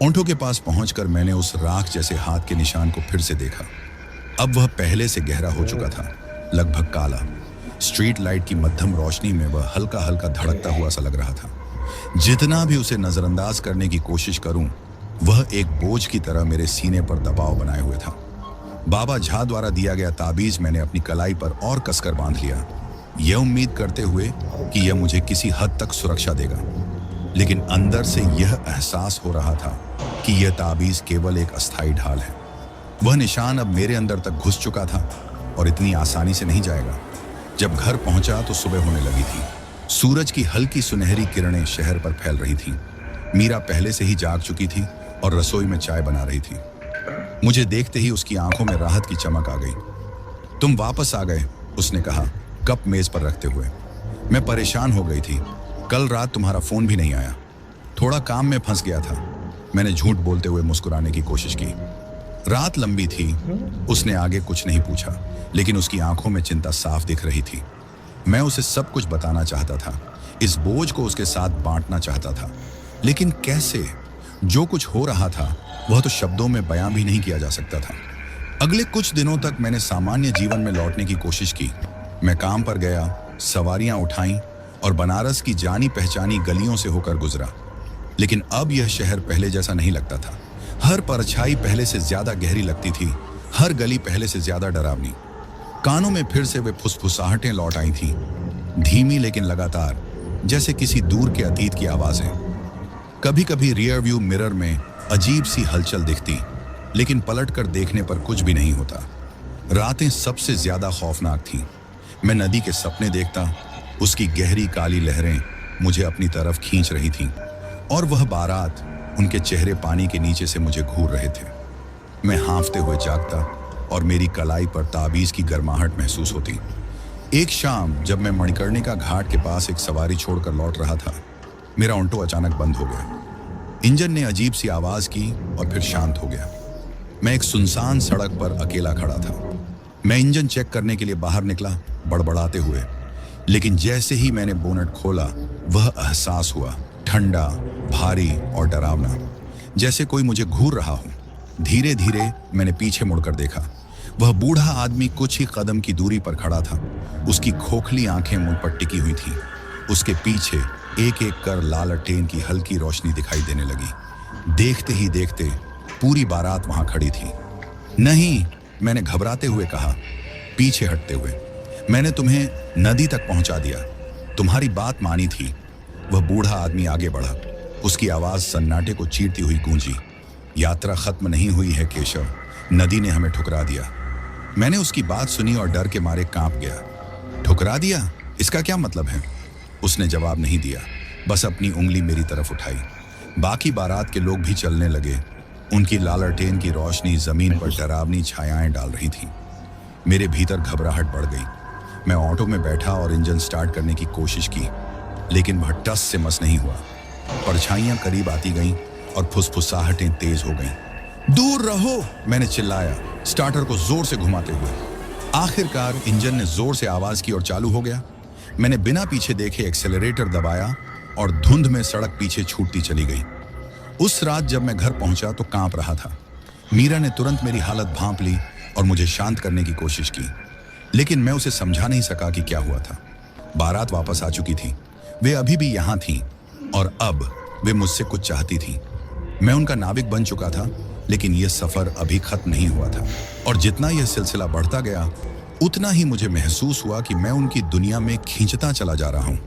ऊंटों के पास पहुंचकर मैंने उस राख जैसे हाथ के निशान को फिर से देखा। अब वह पहले से गहरा हो चुका था, लगभग काला। स्ट्रीट लाइट की मध्यम रोशनी में वह हल्का हल्का धड़कता हुआ सा लग रहा था। जितना भी उसे नजरअंदाज करने की कोशिश करूं, वह एक बोझ की तरह मेरे सीने पर दबाव बनाए हुए था। बाबा झा द्वारा दिया गया ताबीज मैंने अपनी कलाई पर और कसकर बांध लिया, यह उम्मीद करते हुए कि यह मुझे किसी हद तक सुरक्षा देगा। लेकिन अंदर से यह एहसास हो रहा था कि यह ताबीज केवल एक अस्थायी ढाल है। वह निशान अब मेरे अंदर तक घुस चुका था और इतनी आसानी से नहीं जाएगा। जब घर पहुंचा तो सुबह होने लगी थी। सूरज की हल्की सुनहरी किरणें शहर पर फैल रही थीं। मीरा पहले से ही जाग चुकी थी और रसोई में चाय बना रही थी। मुझे देखते ही उसकी आंखों में राहत की चमक आ गई। तुम वापस आ गए, उसने कहा, कप मेज पर रखते हुए। मैं परेशान हो गई थी। कल रात तुम्हारा फोन भी नहीं आया। थोड़ा काम में फंस गया था, मैंने झूठ बोलते हुए मुस्कुराने की कोशिश की। रात लंबी थी। उसने आगे कुछ नहीं पूछा, लेकिन उसकी आंखों में चिंता साफ दिख रही थी। मैं उसे सब कुछ बताना चाहता था, इस बोझ को उसके साथ बांटना चाहता था, लेकिन कैसे? जो कुछ हो रहा था वह तो शब्दों में बयां भी नहीं किया जा सकता था। अगले कुछ दिनों तक मैंने सामान्य जीवन में लौटने की कोशिश की। मैं काम पर गया, सवारियां उठाईं और बनारस की जानी पहचानी गलियों से होकर गुजरा। लेकिन अब यह शहर पहले जैसा नहीं लगता था। हर परछाई पहले से ज्यादा गहरी लगती थी, हर गली पहले से ज्यादा डरावनी। कानों में फिर से वे फुसफुसाहटें लौट आई थीं, धीमी लेकिन लगातार, जैसे किसी दूर के अतीत की आवाजें। कभी कभी रियर व्यू मिरर में अजीब सी हलचल दिखती, लेकिन पलटकर देखने पर कुछ भी नहीं होता। रातें सबसे ज्यादा खौफनाक थीं। मैं नदी के सपने देखता, उसकी गहरी काली लहरें मुझे अपनी तरफ खींच रही थीं, और वह बारात, उनके चेहरे पानी के नीचे से मुझे घूर रहे थे। मैं हाँफते हुए जागता और मेरी कलाई पर ताबीज की गर्माहट महसूस होती। एक शाम जब मैं मणिकर्णिका घाट के पास एक सवारी छोड़कर लौट रहा था, मेरा ऑटो अचानक बंद हो गया। इंजन ने अजीब सी आवाज की और फिर शांत हो गया। मैं एक सुनसान सड़क पर अकेला खड़ा था। मैं इंजन चेक करने के लिए बाहर निकला, बड़बड़ाते हुए। लेकिन जैसे ही मैंने बोनट खोला, वह एहसास हुआ, ठंडा, भारी और डरावना, जैसे कोई मुझे घूर रहा हो। धीरे धीरे मैंने पीछे मुड़कर देखा। वह बूढ़ा आदमी कुछ ही कदम की दूरी पर खड़ा था। उसकी खोखली आंखें मुझ पर टिकी हुई थीं। उसके पीछे एक एक कर लालटेन की हल्की रोशनी दिखाई देने लगी। देखते ही देखते पूरी बारात वहां खड़ी थी। नहीं, मैंने घबराते हुए कहा, पीछे हटते हुए। मैंने तुम्हें नदी तक पहुंचा दिया, तुम्हारी बात मानी थी। वह बूढ़ा आदमी आगे बढ़ा। उसकी आवाज सन्नाटे को चीरती हुई गूंजी। यात्रा खत्म नहीं हुई है केशव, नदी ने हमें ठुकरा दिया। मैंने उसकी बात सुनी और डर के मारे कांप गया। ठुकरा दिया? इसका क्या मतलब है? उसने जवाब नहीं दिया, बस अपनी उंगली मेरी तरफ उठाई। बाकी बारात के लोग भी चलने लगे। उनकी लालटेन की रोशनी जमीन पर डरावनी छायाएं डाल रही थी। मेरे भीतर घबराहट बढ़ गई। मैं ऑटो में बैठा और इंजन स्टार्ट करने की कोशिश की, लेकिन वह टस से मस नहीं हुआ। परछाइयां करीब आती गईं और फुसफुसाहटें तेज हो गईं। दूर रहो, मैंने चिल्लाया, स्टार्टर को जोर से घुमाते हुए। आखिरकार इंजन ने जोर से आवाज की और चालू हो गया। मैंने बिना पीछे देखे एक्सेलरेटर दबाया और धुंध में सड़क पीछे छूटती चली गई। उस रात जब मैं घर पहुंचा तो कांप रहा था। मीरा ने तुरंत मेरी हालत भांप ली और मुझे शांत करने की कोशिश की, लेकिन मैं उसे समझा नहीं सका कि क्या हुआ था। बारात वापस आ चुकी थी, वे अभी भी यहाँ थीं और अब वे मुझसे कुछ चाहती थीं। मैं उनका नाविक बन चुका था, लेकिन यह सफर अभी खत्म नहीं हुआ था। और जितना यह सिलसिला बढ़ता गया, उतना ही मुझे महसूस हुआ कि मैं उनकी दुनिया में खींचता चला जा रहा हूं,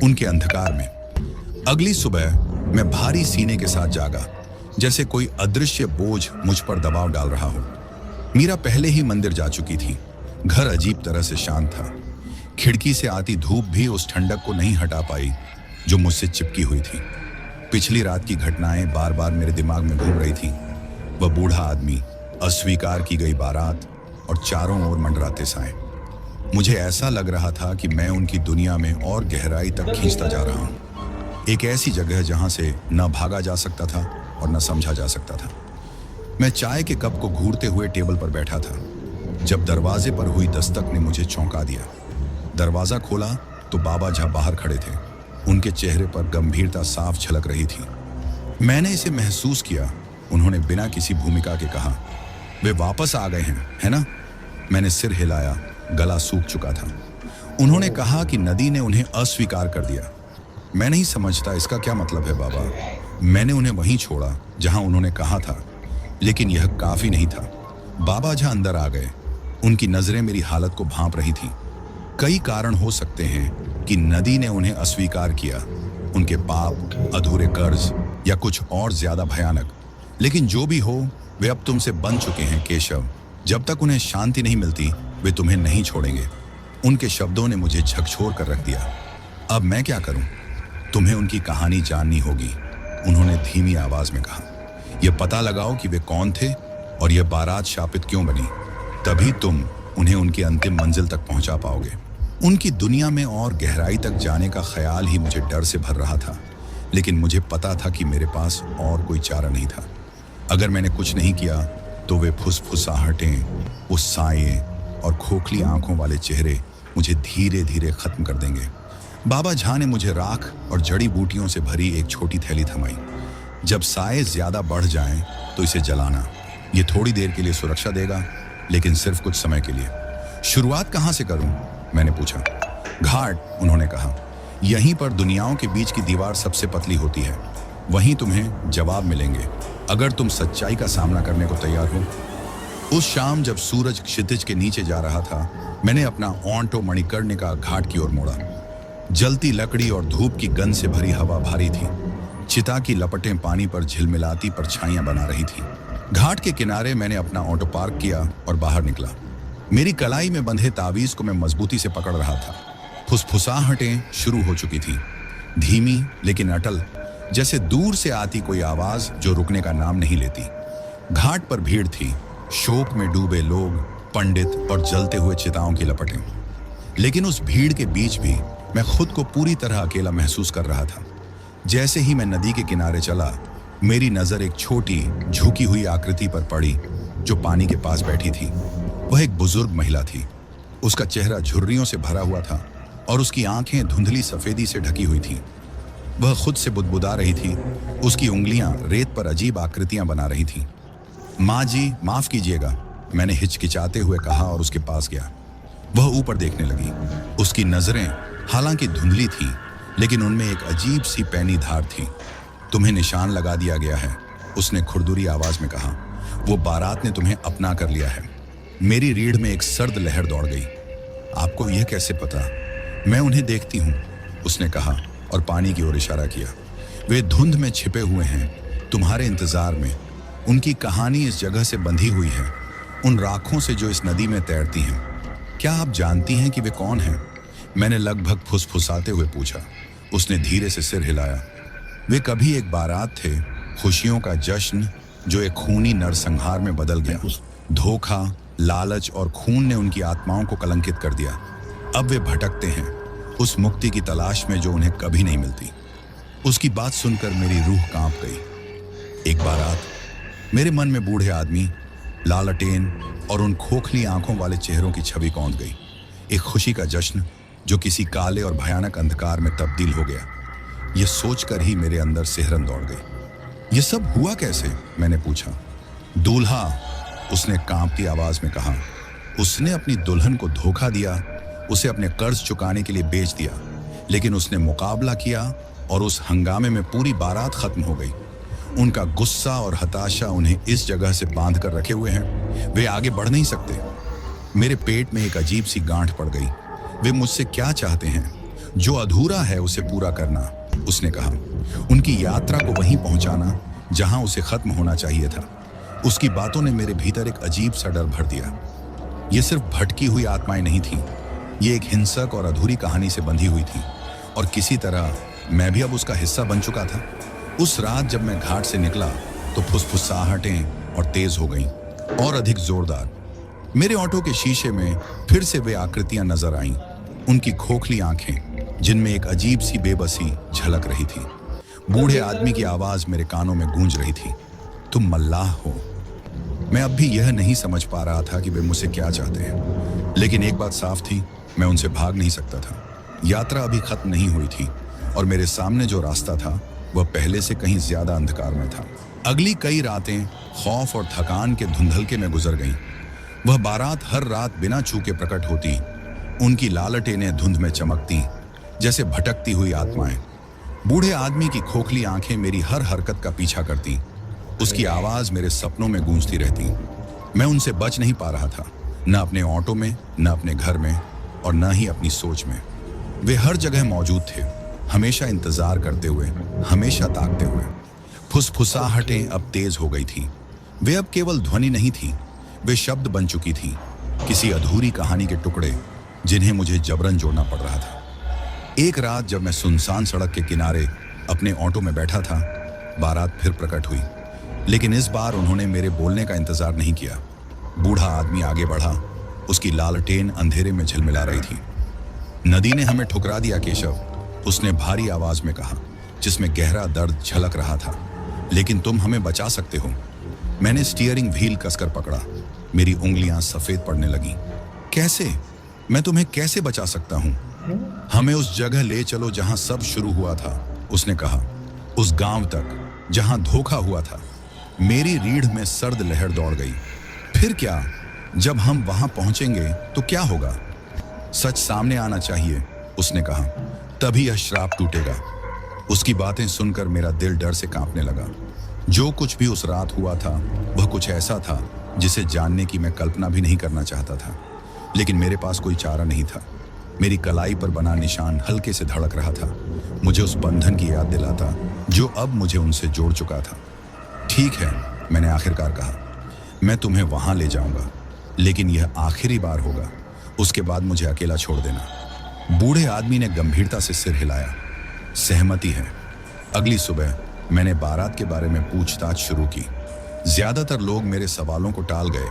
उनके अंधकार में। अगली सुबह मैं भारी सीने के साथ जागा, जैसे कोई अदृश्य बोझ मुझ पर दबाव डाल रहा हो। मीरा पहले ही मंदिर जा चुकी थी। घर अजीब तरह से शांत था। खिड़की से आती धूप भी उस ठंडक को नहीं हटा पाई जो मुझसे चिपकी हुई थी। पिछली रात की घटनाएं बार बार मेरे दिमाग में घूम रही थी। वह बूढ़ा आदमी, अस्वीकार की गई बारात और चारों ओर मंडराते साए। मुझे ऐसा लग रहा था कि मैं उनकी दुनिया में और गहराई तक खींचता जा रहा हूं। एक ऐसी जगह जहां से न भागा जा सकता था और न समझा जा सकता था। मैं चाय के कप को घूरते हुए टेबल पर बैठा था जब दरवाजे पर हुई दस्तक ने मुझे चौंका दिया। दरवाजा खोला तो बाबा झा बाहर खड़े थे। उनके चेहरे पर गंभीरता साफ झलक रही थी। मैंने इसे महसूस किया। उन्होंने बिना किसी भूमिका के कहा, वे वापस आ गए हैं, है ना? मैंने सिर हिलाया, गला सूख चुका था। उन्होंने कहा कि नदी ने उन्हें अस्वीकार कर दिया। मैं नहीं समझता इसका क्या मतलब है बाबा। मैंने उन्हें वहीं छोड़ा जहां उन्होंने कहा था, लेकिन यह काफी नहीं था। बाबा झा अंदर आ गए। उनकी नजरें मेरी हालत को भांप रही थीं। कई कारण हो सकते हैं कि नदी ने उन्हें अस्वीकार किया, उनके पाप, अधूरे कर्ज या कुछ और ज्यादा भयानक। लेकिन जो भी हो, वे अब तुमसे बन चुके हैं केशव। जब तक उन्हें शांति नहीं मिलती वे तुम्हें नहीं छोड़ेंगे। उनके शब्दों ने मुझे झकझोर कर रख दिया। अब मैं क्या करूं? तुम्हें उनकी कहानी जाननी होगी, उन्होंने धीमी आवाज में कहा। यह पता लगाओ कि वे कौन थे और यह बारात शापित क्यों बनी। तभी तुम उन्हें उनकी अंतिम मंजिल तक पहुंचा पाओगे। उनकी दुनिया में और गहराई तक जाने का ख्याल ही मुझे डर से भर रहा था, लेकिन मुझे पता था कि मेरे पास और कोई चारा नहीं था। अगर मैंने कुछ नहीं किया तो वे फुसफुसाहटें, उस साये और खोखली आंखों वाले चेहरे मुझे धीरे धीरे खत्म कर देंगे। बाबा झा ने मुझे राख और जड़ी बूटियों से भरी एक छोटी थैली थमाई। जब साये ज्यादा बढ़ जाएं तो इसे जलाना। ये थोड़ी देर के लिए सुरक्षा देगा, लेकिन सिर्फ कुछ समय के लिए। शुरुआत कहाँ से करूं? मैंने पूछा। घाट, उन्होंने कहा। यहीं पर दुनियाओं के बीच की दीवार सबसे पतली होती है। वहीं तुम्हें जवाब मिलेंगे, अगर तुम सच्चाई का सामना करने को तैयार हो। उस शाम जब सूरज क्षितिज के नीचे जा रहा था, मैंने अपना ऑंटो मणिकर्णिका घाट की ओर मोड़ा। जलती लकड़ी और धूप की गंध से भरी हवा भारी थी। चिता की लपटें पानी पर झिलमिलाती परछाइयां बना रही थी। घाट के किनारे मैंने अपना ऑटो पार्क किया और बाहर निकला। मेरी कलाई में बंधे तावीज को मैं मजबूती से पकड़ रहा था। फुसफुसाहटें शुरू हो चुकी थी, धीमी लेकिन अटल, जैसे दूर से आती कोई आवाज जो रुकने का नाम नहीं लेती। घाट पर भीड़ थी, शोक में डूबे लोग, पंडित और जलते हुए चिताओं की लपटें। लेकिन उस भीड़ के बीच भी मैं खुद को पूरी तरह अकेला महसूस कर रहा था। जैसे ही मैं नदी के किनारे चला, मेरी नजर एक छोटी झुकी हुई आकृति पर पड़ी जो पानी के पास बैठी थी। वह एक बुजुर्ग महिला थी। उसका चेहरा झुर्रियों से भरा हुआ था और उसकी आंखें धुंधली सफेदी से ढकी हुई थीं। वह खुद से बुदबुदा रही थी। उसकी उंगलियां रेत पर अजीब आकृतियां बना रही थीं। माँ जी, माफ कीजिएगा, मैंने हिचकिचाते हुए कहा और उसके पास गया। वह ऊपर देखने लगी। उसकी नजरें हालांकि धुंधली थीं, लेकिन उनमें एक अजीब सी पैनी धार थी। तुम्हें निशान लगा दिया गया है, उसने खुरदुरी आवाज में कहा। वो बारात ने तुम्हें अपना कर लिया है। मेरी रीढ़ में एक सर्द लहर दौड़ गई। आपको यह कैसे पता? मैं उन्हें देखती हूँ, उसने कहा और पानी की ओर इशारा किया। वे धुंध में छिपे हुए हैं, तुम्हारे इंतजार में। उनकी कहानी इस जगह से बंधी हुई है, उन राखों से जो इस नदी में तैरती हैं। क्या आप जानती हैं कि वे कौन हैं? मैंने लगभग फुसफुसाते हुए पूछा। उसने धीरे से सिर हिलाया। वे कभी एक बारात थे, खुशियों का जश्न जो एक खूनी नरसंहार में बदल गया। धोखा, लालच और खून ने उनकी आत्माओं को कलंकित कर दिया। अब वे भटकते हैं उस मुक्ति की तलाश में जो उन्हें कभी नहीं मिलती। उसकी बात सुनकर मेरी रूह कांप गई। एक बारात, मेरे मन में बूढ़े आदमी, लालटेन और उन खोखली आंखों वाले चेहरों की छवि कौंध गई। एक खुशी का जश्न जो किसी काले और भयानक अंधकार में तब्दील हो गया। यह सोचकर ही मेरे अंदर सिहरन दौड़ गई। यह सब हुआ कैसे? मैंने पूछा। दूल्हा, उसने कांपती आवाज में कहा। उसने अपनी दुल्हन को धोखा दिया, उसे अपने कर्ज चुकाने के लिए बेच दिया। लेकिन उसने मुकाबला किया और उस हंगामे में पूरी बारात खत्म हो गई। उनका गुस्सा और हताशा उन्हें इस जगह से बांध कर रखे हुए हैं। वे आगे बढ़ नहीं सकते। मेरे पेट में एक अजीब सी गांठ पड़ गई। वे मुझसे क्या चाहते हैं? जो अधूरा है उसे पूरा करना, उसने कहा। उनकी यात्रा को वहीं पहुंचाना जहां उसे खत्म होना चाहिए था। उसकी बातों ने मेरे भीतर एक अजीब सा डर भर दिया। ये सिर्फ भटकी हुई आत्माएं नहीं थीं, ये एक हिंसक और अधूरी कहानी से बंधी हुई थी, और किसी तरह मैं भी अब उसका हिस्सा बन चुका था। उस रात जब मैं घाट से निकला तो फुसफुसाहटें और तेज हो गईं, और अधिक जोरदार। मेरे ऑटो के शीशे में फिर से वे आकृतियां नजर आईं, उनकी खोखली आंखें जिनमें एक अजीब सी बेबसी झलक रही थी। बूढ़े आदमी की आवाज मेरे कानों में गूंज रही थी, तुम मल्लाह हो। मैं अब भी यह नहीं समझ पा रहा था कि वे मुझसे क्या चाहते हैं, लेकिन एक बात साफ थी, मैं उनसे भाग नहीं सकता था। यात्रा अभी खत्म नहीं हुई थी, और मेरे सामने जो रास्ता था वह पहले से कहीं ज्यादा अंधकार में था। अगली कई रातें खौफ और थकान के धुंधलके में गुजर गईं। वह बारात हर रात बिना छूके प्रकट होती, उनकी लालटेनें धुंध में चमकती जैसे भटकती हुई आत्माएं। बूढ़े आदमी की खोखली आंखें मेरी हर हरकत का पीछा करती, उसकी आवाज मेरे सपनों में गूंजती रहती। मैं उनसे बच नहीं पा रहा था, न अपने ऑटो में, न अपने घर में, और न ही अपनी सोच में। वे हर जगह मौजूद थे, हमेशा इंतजार करते हुए, हमेशा ताकते हुए। फुसफुसाहटें अब तेज हो गई थी। वे अब केवल ध्वनि नहीं थी, वे शब्द बन चुकी थी, किसी अधूरी कहानी के टुकड़े जिन्हें मुझे जबरन जोड़ना पड़ रहा था। एक रात जब मैं सुनसान सड़क के किनारे अपने ऑटो में बैठा था, बारात फिर प्रकट हुई, लेकिन इस बार उन्होंने मेरे बोलने का इंतजार नहीं किया। बूढ़ा आदमी आगे बढ़ा, उसकी लालटेन अंधेरे में झिलमिला रही थी। नदी ने हमें ठुकरा दिया केशव, उसने भारी आवाज में कहा, जिसमें गहरा दर्द झलक रहा था। लेकिन तुम हमें बचा सकते हो। मैंने स्टीयरिंग व्हील कसकर पकड़ा, मेरी उंगलियां सफेद पड़ने लगीं। कैसे? मैं तुम्हें कैसे बचा सकता हूं? हमें उस जगह ले चलो जहां सब शुरू हुआ था, उसने कहा। उस गांव तक जहां धोखा हुआ था। मेरी रीढ़ में सर्द लहर दौड़ गई। फिर क्या? जब हम वहां पहुंचेंगे तो क्या होगा? सच सामने आना चाहिए, उसने कहा, तभी यह श्राप टूटेगा। उसकी बातें सुनकर मेरा दिल डर से कांपने लगा। जो कुछ भी उस रात हुआ था वह कुछ ऐसा था जिसे जानने की मैं कल्पना भी नहीं करना चाहता था, लेकिन मेरे पास कोई चारा नहीं था। मेरी कलाई पर बना निशान हल्के से धड़क रहा था, मुझे उस बंधन की याद दिलाता जो अब मुझे उनसे जोड़ चुका था। ठीक है, मैंने आखिरकार कहा, मैं तुम्हें वहां ले जाऊंगा, लेकिन यह आखिरी बार होगा। उसके बाद मुझे अकेला छोड़ देना। बूढ़े आदमी ने गंभीरता से सिर हिलाया। सहमति है। अगली सुबह मैंने बारात के बारे में पूछताछ शुरू की। ज्यादातर लोग मेरे सवालों को टाल गए,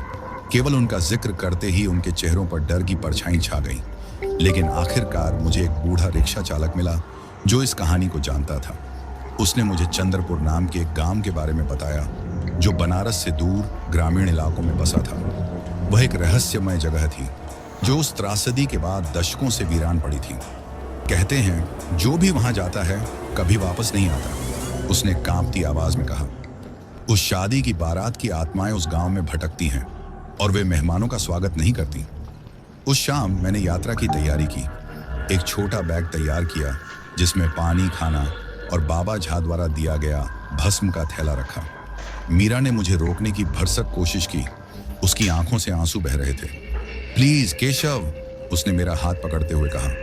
केवल उनका जिक्र करते ही उनके चेहरों पर डर की परछाई छा गई। लेकिन आखिरकार मुझे एक बूढ़ा रिक्शा चालक मिला जो इस कहानी को जानता था। उसने मुझे चंद्रपुर नाम के एक गांव के बारे में बताया जो बनारस से दूर ग्रामीण इलाकों में बसा था। वह एक रहस्यमय जगह थी जो उस त्रासदी के बाद दशकों से वीरान पड़ी थी। कहते हैं जो भी वहां जाता है कभी वापस नहीं आता, उसने कांपती आवाज में कहा। उस शादी की बारात की आत्माएं उस गांव में भटकती हैं और वे मेहमानों का स्वागत नहीं करती। उस शाम मैंने यात्रा की तैयारी की। एक छोटा बैग तैयार किया जिसमें पानी, खाना और बाबा झा द्वारा दिया गया भस्म का थैला रखा। मीरा ने मुझे रोकने की भरसक कोशिश की, उसकी आंखों से आंसू बह रहे थे। प्लीज केशव, उसने मेरा हाथ पकड़ते हुए कहा,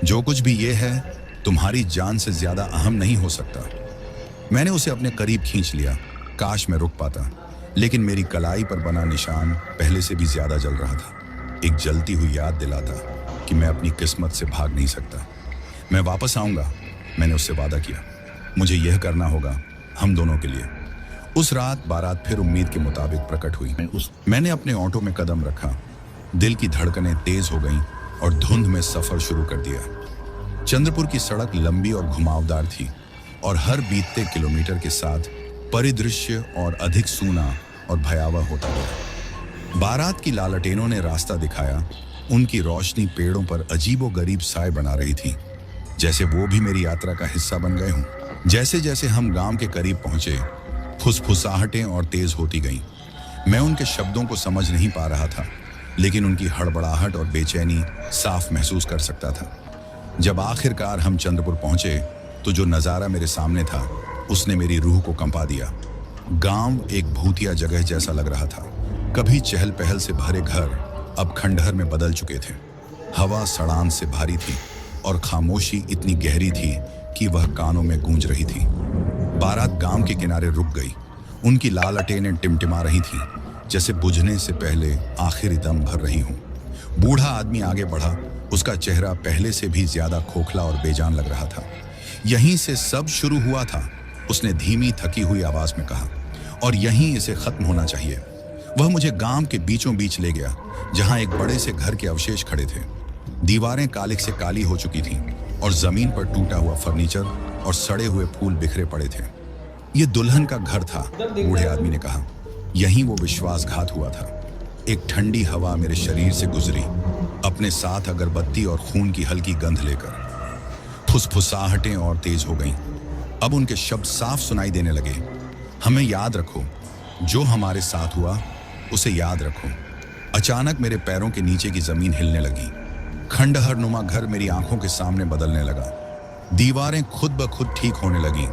जो कुछ भी ये है तुम्हारी जान से ज्यादा अहम नहीं हो सकता। मैंने उसे अपने करीब खींच लिया। काश मैं रुक पाता, लेकिन मेरी कलाई पर बना निशान पहले से भी ज्यादा जल रहा था। एक जलती हुई याद दिलाता कि मैं अपनी किस्मत से भाग नहीं सकता। मैं वापस आऊंगा, मैंने उससे वादा किया। मुझे यह करना होगा हम दोनों के लिए। उस रात बारात फिर उम्मीद के मुताबिक प्रकट हुई। मैंने अपने ऑटो में कदम रखा, दिल की धड़कनें तेज हो गईं और धुंध में सफर शुरू कर दिया। चंद्रपुर की सड़क लंबी और घुमावदार थी और हर बीतते किलोमीटर के साथ परिदृश्य और अधिक सूना और भयावह होता गया। बारात की लालटेनों ने रास्ता दिखाया। उनकी रोशनी पेड़ों पर अजीबोगरीब साए बना रही थी, जैसे वो भी मेरी यात्रा का हिस्सा बन गए हों। जैसे जैसे हम गांव के करीब पहुंचे, फुसफुसाहटें और तेज होती गईं। मैं उनके शब्दों को समझ नहीं पा रहा था, लेकिन उनकी हड़बड़ाहट और बेचैनी साफ महसूस कर सकता था। जब आखिरकार हम चंद्रपुर पहुंचे तो जो नज़ारा मेरे सामने था उसने मेरी रूह को कंपा दिया। गांव एक भूतिया जगह जैसा लग रहा था। कभी चहल पहल से भरे घर अब खंडहर में बदल चुके थे। हवा सड़ान से भारी थी और खामोशी इतनी गहरी थी कि वह कानों में गूंज रही थी। बारात गांव के किनारे रुक गई। उनकी लालटेनें टिमटिमा रही थीं। जैसे बुझने से पहले आखिरी दम भर रही हूं। बूढ़ा आदमी आगे बढ़ा। उसका चेहरा पहले से भी ज्यादा खोखला और बेजान लग रहा था। यहीं से सब शुरू हुआ था, उसने धीमी थकी हुई आवाज में कहा, और यहीं इसे खत्म होना चाहिए। वह मुझे गांव के बीचों बीच ले गया, जहां एक बड़े से घर के अवशेष खड़े थे। दीवारें कालिक से काली हो चुकी थीं और जमीन पर टूटा हुआ फर्नीचर और सड़े हुए फूल बिखरे पड़े थे। यह दुल्हन का घर था, बूढ़े आदमी ने कहा। यहीं वो विश्वासघात हुआ था। एक ठंडी हवा मेरे शरीर से गुजरी, अपने साथ अगरबत्ती और खून की हल्की गंध लेकर। फुसफुसाहटें और तेज हो गईं। अब उनके शब्द साफ सुनाई देने लगे। हमें याद रखो, जो हमारे साथ हुआ उसे याद रखो। अचानक मेरे पैरों के नीचे की जमीन हिलने लगी। खंडहर नुमा घर मेरी आंखों के सामने बदलने लगा। दीवारें खुद ब खुद ठीक होने लगी।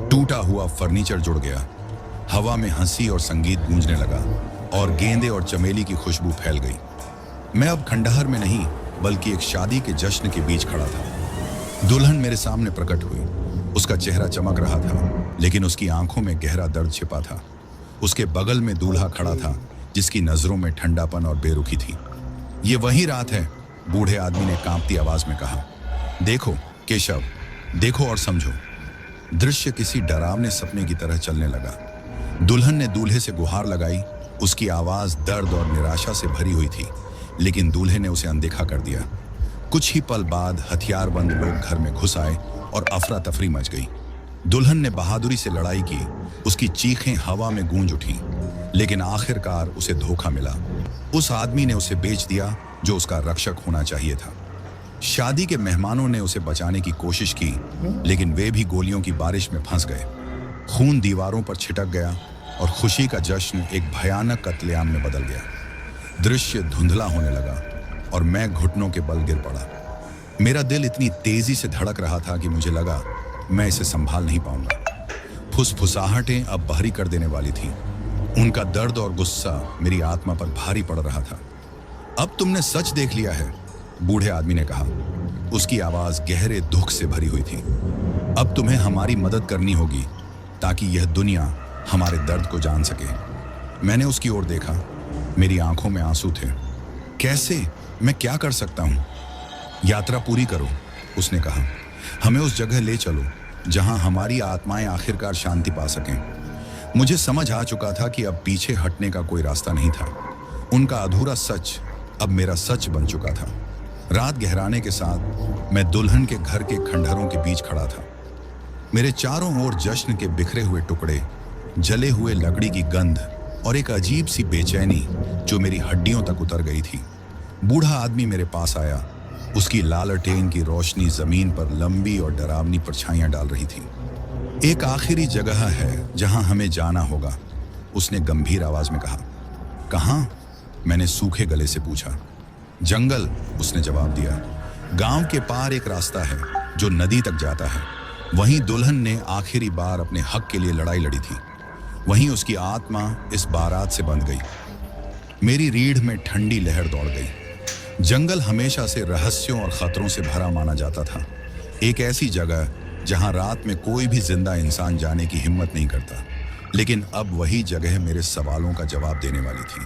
टूटा हुआ फर्नीचर जुड़ गया। हवा में हंसी और संगीत गूंजने लगा और गेंदे और चमेली की खुशबू फैल गई। मैं अब खंडहर में नहीं, बल्कि एक शादी के जश्न के बीच खड़ा था। दुल्हन मेरे सामने प्रकट हुई। उसका चेहरा चमक रहा था, लेकिन उसकी आंखों में गहरा दर्द छिपा था। उसके बगल में दूल्हा खड़ा था, जिसकी नजरों में ठंडापन और बेरुखी थी। ये वही रात है, बूढ़े आदमी ने कांपती आवाज में कहा। देखो केशव, देखो और समझो। दृश्य किसी डरावने सपने की तरह चलने लगा। दुल्हन ने दूल्हे से गुहार लगाई। उसकी आवाज दर्द और निराशा से भरी हुई थी, लेकिन दूल्हे ने उसे अनदेखा कर दिया। कुछ ही पल बाद हथियारबंद लोग घर में घुस आए और अफरा तफरी मच गई। दुल्हन ने बहादुरी से लड़ाई की। उसकी चीखें हवा में गूंज उठी, लेकिन आखिरकार उसे धोखा मिला। उस आदमी ने उसे बेच दिया जो उसका रक्षक होना चाहिए था। शादी के मेहमानों ने उसे बचाने की कोशिश की, लेकिन वे भी गोलियों की बारिश में फंस गए। खून दीवारों पर छिटक गया और खुशी का जश्न एक भयानक कत्लेआम में बदल गया। दृश्य धुंधला होने लगा और मैं घुटनों के बल गिर पड़ा। मेरा दिल इतनी तेजी से धड़क रहा था कि मुझे लगा मैं इसे संभाल नहीं पाऊंगा। फुसफुसाहटें अब बाहरी कर देने वाली थीं। उनका दर्द और गुस्सा मेरी आत्मा पर भारी पड़ रहा था। अब तुमने सच देख लिया है, बूढ़े आदमी ने कहा। उसकी आवाज गहरे दुख से भरी हुई थी। अब तुम्हें हमारी मदद करनी होगी, ताकि यह दुनिया हमारे दर्द को जान सके। मैंने उसकी ओर देखा। मेरी आंखों में आंसू थे। कैसे? मैं क्या कर सकता हूं? यात्रा पूरी करो, उसने कहा। हमें उस जगह ले चलो जहां हमारी आत्माएं आखिरकार शांति पा सकें। मुझे समझ आ चुका था कि अब पीछे हटने का कोई रास्ता नहीं था। उनका अधूरा सच अब मेरा सच बन चुका था। रात गहराने के साथ मैं दुल्हन के घर के खंडहरों के बीच खड़ा था। मेरे चारों ओर जश्न के बिखरे हुए टुकड़े, जले हुए लकड़ी की गंध और एक अजीब सी बेचैनी जो मेरी हड्डियों तक उतर गई थी। बूढ़ा आदमी मेरे पास आया। उसकी लालटेन की रोशनी जमीन पर लंबी और डरावनी परछाइयां डाल रही थी। एक आखिरी जगह है जहां हमें जाना होगा, उसने गंभीर आवाज में कहा। कहां? मैंने सूखे गले से पूछा। जंगल, उसने जवाब दिया। गांव के पार एक रास्ता है जो नदी तक जाता है। वहीं दुल्हन ने आखिरी बार अपने हक के लिए लड़ाई लड़ी थी। वहीं उसकी आत्मा इस बारात से बंध गई। मेरी रीढ़ में ठंडी लहर दौड़ गई। जंगल हमेशा से रहस्यों और खतरों से भरा माना जाता था। एक ऐसी जगह जहां रात में कोई भी जिंदा इंसान जाने की हिम्मत नहीं करता। लेकिन अब वही जगह मेरे सवालों का जवाब देने वाली थी।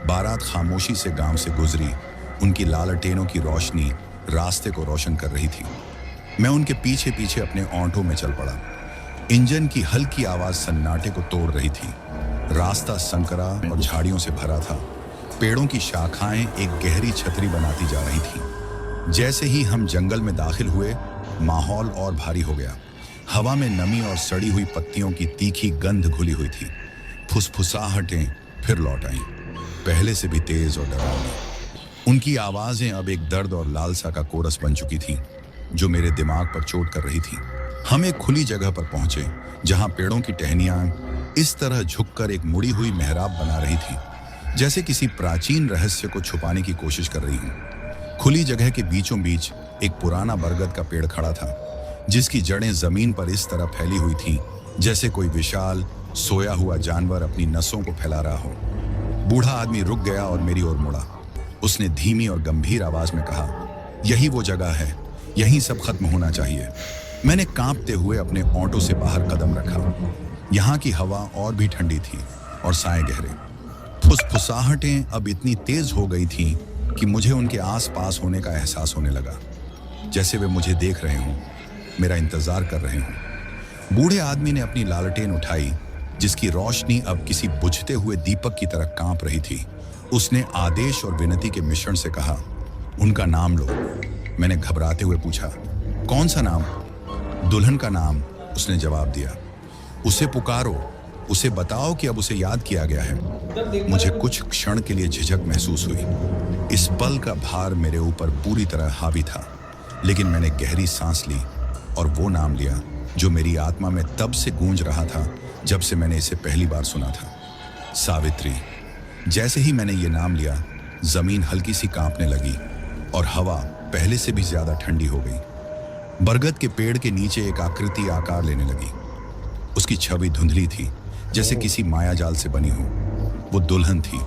बारात खामोशी से गांव से गुजरी। उनकी लालटेनों की रोशनी रास्ते को रोशन कर रही थी। मैं उनके पीछे पीछे अपने ओंठों में चल पड़ा। इंजन की हल्की आवाज सन्नाटे को तोड़ रही थी। रास्ता संकरा और झाड़ियों से भरा था। पेड़ों की शाखाएं एक गहरी छतरी बनाती जा रही थीं। जैसे ही हम जंगल में दाखिल हुए, माहौल और भारी हो गया। हवा में नमी और सड़ी हुई पत्तियों की तीखी गंध घुली हुई थी। फुसफुसाहटें फिर लौट आईं, पहले से भी तेज और डरावनी। उनकी आवाजें अब एक दर्द और लालसा का कोरस बन चुकी थीं, जो मेरे दिमाग पर चोट कर रही थी। हम एक खुली जगह पर पहुंचे, जहां पेड़ों की टहनियां इस तरह झुककर एक मुड़ी हुई मेहराब बना रही थी, जैसे किसी प्राचीन रहस्य को छुपाने की कोशिश कर रही हूं। खुली जगह के बीचों बीच एक पुराना बरगद का पेड़ खड़ा था, जिसकी जड़ें जमीन पर इस तरह फैली हुई थीं, जैसे कोई विशाल सोया हुआ जानवर अपनी नसों को फैला रहा हो। बूढ़ा आदमी रुक गया और मेरी ओर मुड़ा। उसने धीमी और गंभीर आवाज में कहा, यही वो जगह है, यहीं सब खत्म होना चाहिए। मैंने कांपते हुए अपने ओंठों से बाहर कदम रखा। यहाँ की हवा और भी ठंडी थी और साए गहरे। फुसफुसाहटें अब इतनी तेज हो गई थीं कि मुझे उनके आसपास होने का एहसास होने लगा, जैसे वे मुझे देख रहे हों, मेरा इंतजार कर रहे हों। बूढ़े आदमी ने अपनी लालटेन उठाई, जिसकी रोशनी अब किसी बुझते हुए दीपक की तरह कांप रही थी। उसने आदेश और विनती के मिश्रण से कहा, उनका नाम लो। मैंने घबराते हुए पूछा, कौन सा नाम? दुल्हन का नाम, उसने जवाब दिया। उसे पुकारो, उसे बताओ कि अब उसे याद किया गया है। मुझे कुछ क्षण के लिए झिझक महसूस हुई। इस पल का भार मेरे ऊपर पूरी तरह हावी था, लेकिन मैंने गहरी सांस ली और वो नाम लिया जो मेरी आत्मा में तब से गूंज रहा था जब से मैंने इसे पहली बार सुना था, सावित्री। जैसे ही मैंने ये नाम लिया, जमीन हल्की सी कांपने लगी और हवा पहले से भी ज्यादा ठंडी हो गई। बरगद के पेड़ के नीचे एक आकृति आकार लेने लगी। उसकी छवि धुंधली थी, जैसे किसी मायाजाल से बनी हो। वो दुल्हन थी।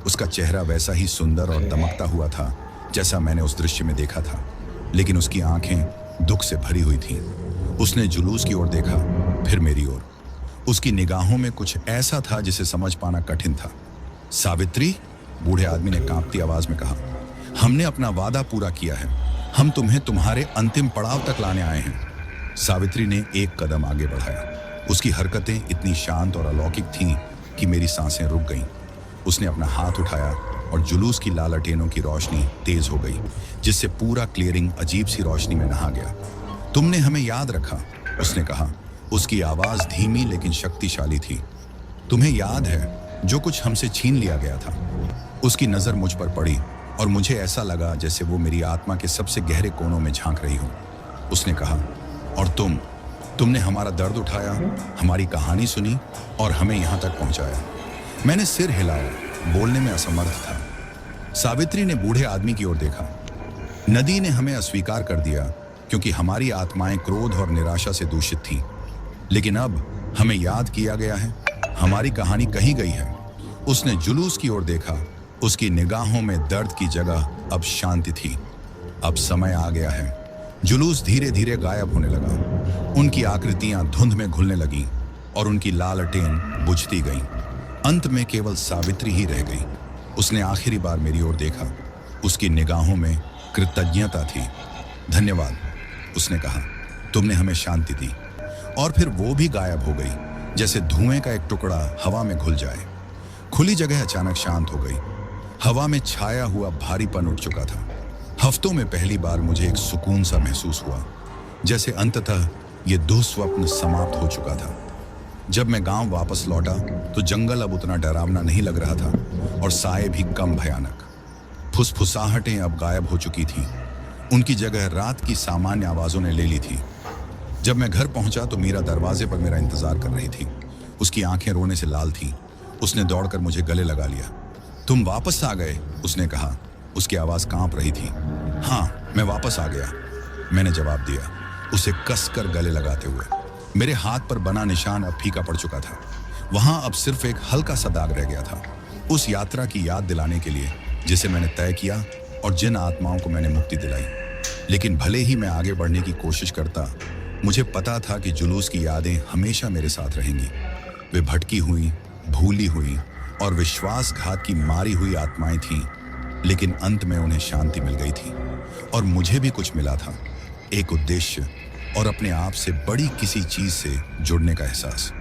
उसका चेहरा वैसा ही सुंदर और दमकता हुआ था जैसा मैंने उस दृश्य में देखा था, लेकिन उसकी आंखें दुख से भरी हुई थीं। उसने जुलूस की ओर देखा, फिर मेरी ओर। उसकी निगाहों में कुछ ऐसा था जिसे समझ पाना कठिन था। सावित्री, बूढ़े आदमी ने कांपती आवाज में कहा, हमने अपना वादा पूरा किया है। हम तुम्हें तुम्हारे अंतिम पड़ाव तक लाने आए हैं। सावित्री ने एक कदम आगे बढ़ाया। उसकी हरकतें इतनी शांत और अलौकिक थीं कि मेरी सांसें रुक गईं। उसने अपना हाथ उठाया और जुलूस की लालटेनों की रोशनी तेज हो गई, जिससे पूरा क्लियरिंग अजीब सी रोशनी में नहा गया। तुमने हमें याद रखा, उसने कहा। उसकी आवाज धीमी लेकिन शक्तिशाली थी। तुम्हें याद है जो कुछ हमसे छीन लिया गया था? उसकी नजर मुझ पर पड़ी और मुझे ऐसा लगा जैसे वो मेरी आत्मा के सबसे गहरे कोनों में झांक रही हो। उसने कहा, और तुमने हमारा दर्द उठाया, हमारी कहानी सुनी और हमें यहां तक पहुंचाया। मैंने सिर हिलाया, बोलने में असमर्थ था। सावित्री ने बूढ़े आदमी की ओर देखा। नदी ने हमें अस्वीकार कर दिया क्योंकि हमारी आत्माएं क्रोध और निराशा से दूषित थीं, लेकिन अब हमें याद किया गया है, हमारी कहानी कही गई है। उसने जुलूस की ओर देखा। उसकी निगाहों में दर्द की जगह अब शांति थी। अब समय आ गया है। जुलूस धीरे धीरे गायब होने लगा। उनकी आकृतियां धुंध में घुलने लगीं और उनकी लालटेन बुझती गईं। अंत में केवल सावित्री ही रह गई। उसने आखिरी बार मेरी ओर देखा। उसकी निगाहों में कृतज्ञता थी। धन्यवाद, उसने कहा, तुमने हमें शांति दी। और फिर वो भी गायब हो गई, जैसे धुएं का एक टुकड़ा हवा में घुल जाए। खुली जगह अचानक शांत हो गई। हवा में छाया हुआ भारीपन उठ चुका था। हफ्तों में पहली बार मुझे एक सुकून सा महसूस हुआ, जैसे अंततः ये दुःस्वप्न समाप्त हो चुका था। जब मैं गांव वापस लौटा तो जंगल अब उतना डरावना नहीं लग रहा था और साए भी कम भयानक। फुसफुसाहटें अब गायब हो चुकी थीं। उनकी जगह रात की सामान्य आवाजों ने ले ली थी। जब मैं घर पहुंचा तो मीरा दरवाजे पर मेरा इंतजार कर रही थी। उसकी आंखें रोने से लाल थीं। उसने दौड़कर मुझे गले लगा लिया। तुम वापस आ गए, उसने कहा। उसकी आवाज कांप रही थी। हाँ, मैं वापस आ गया, मैंने जवाब दिया, उसे कसकर गले लगाते हुए। मेरे हाथ पर बना निशान अब फीका पड़ चुका था। वहां अब सिर्फ एक हल्का सा दाग रह गया था, उस यात्रा की याद दिलाने के लिए जिसे मैंने तय किया और जिन आत्माओं को मैंने मुक्ति दिलाई। लेकिन भले ही मैं आगे बढ़ने की कोशिश करता, मुझे पता था कि जुलूस की यादें हमेशा मेरे साथ रहेंगी। वे भटकी हुई, भूली हुई और विश्वासघात की मारी हुई आत्माएं थीं, लेकिन अंत में उन्हें शांति मिल गई थी और मुझे भी कुछ मिला था, एक उद्देश्य और अपने आप से बड़ी किसी चीज से जुड़ने का एहसास।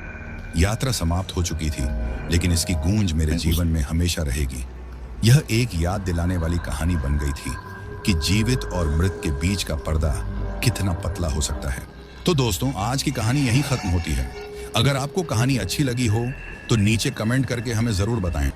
यात्रा समाप्त हो चुकी थी, लेकिन इसकी गूंज मेरे जीवन में हमेशा रहेगी। यह एक याद दिलाने वाली कहानी बन गई थी कि जीवित और मृत के बीच का पर्दा कितना पतला हो सकता है। तो दोस्तों, आज की कहानी यहीं खत्म होती है। अगर आपको कहानी अच्छी लगी हो तो नीचे कमेंट करके हमें जरूर बताएं।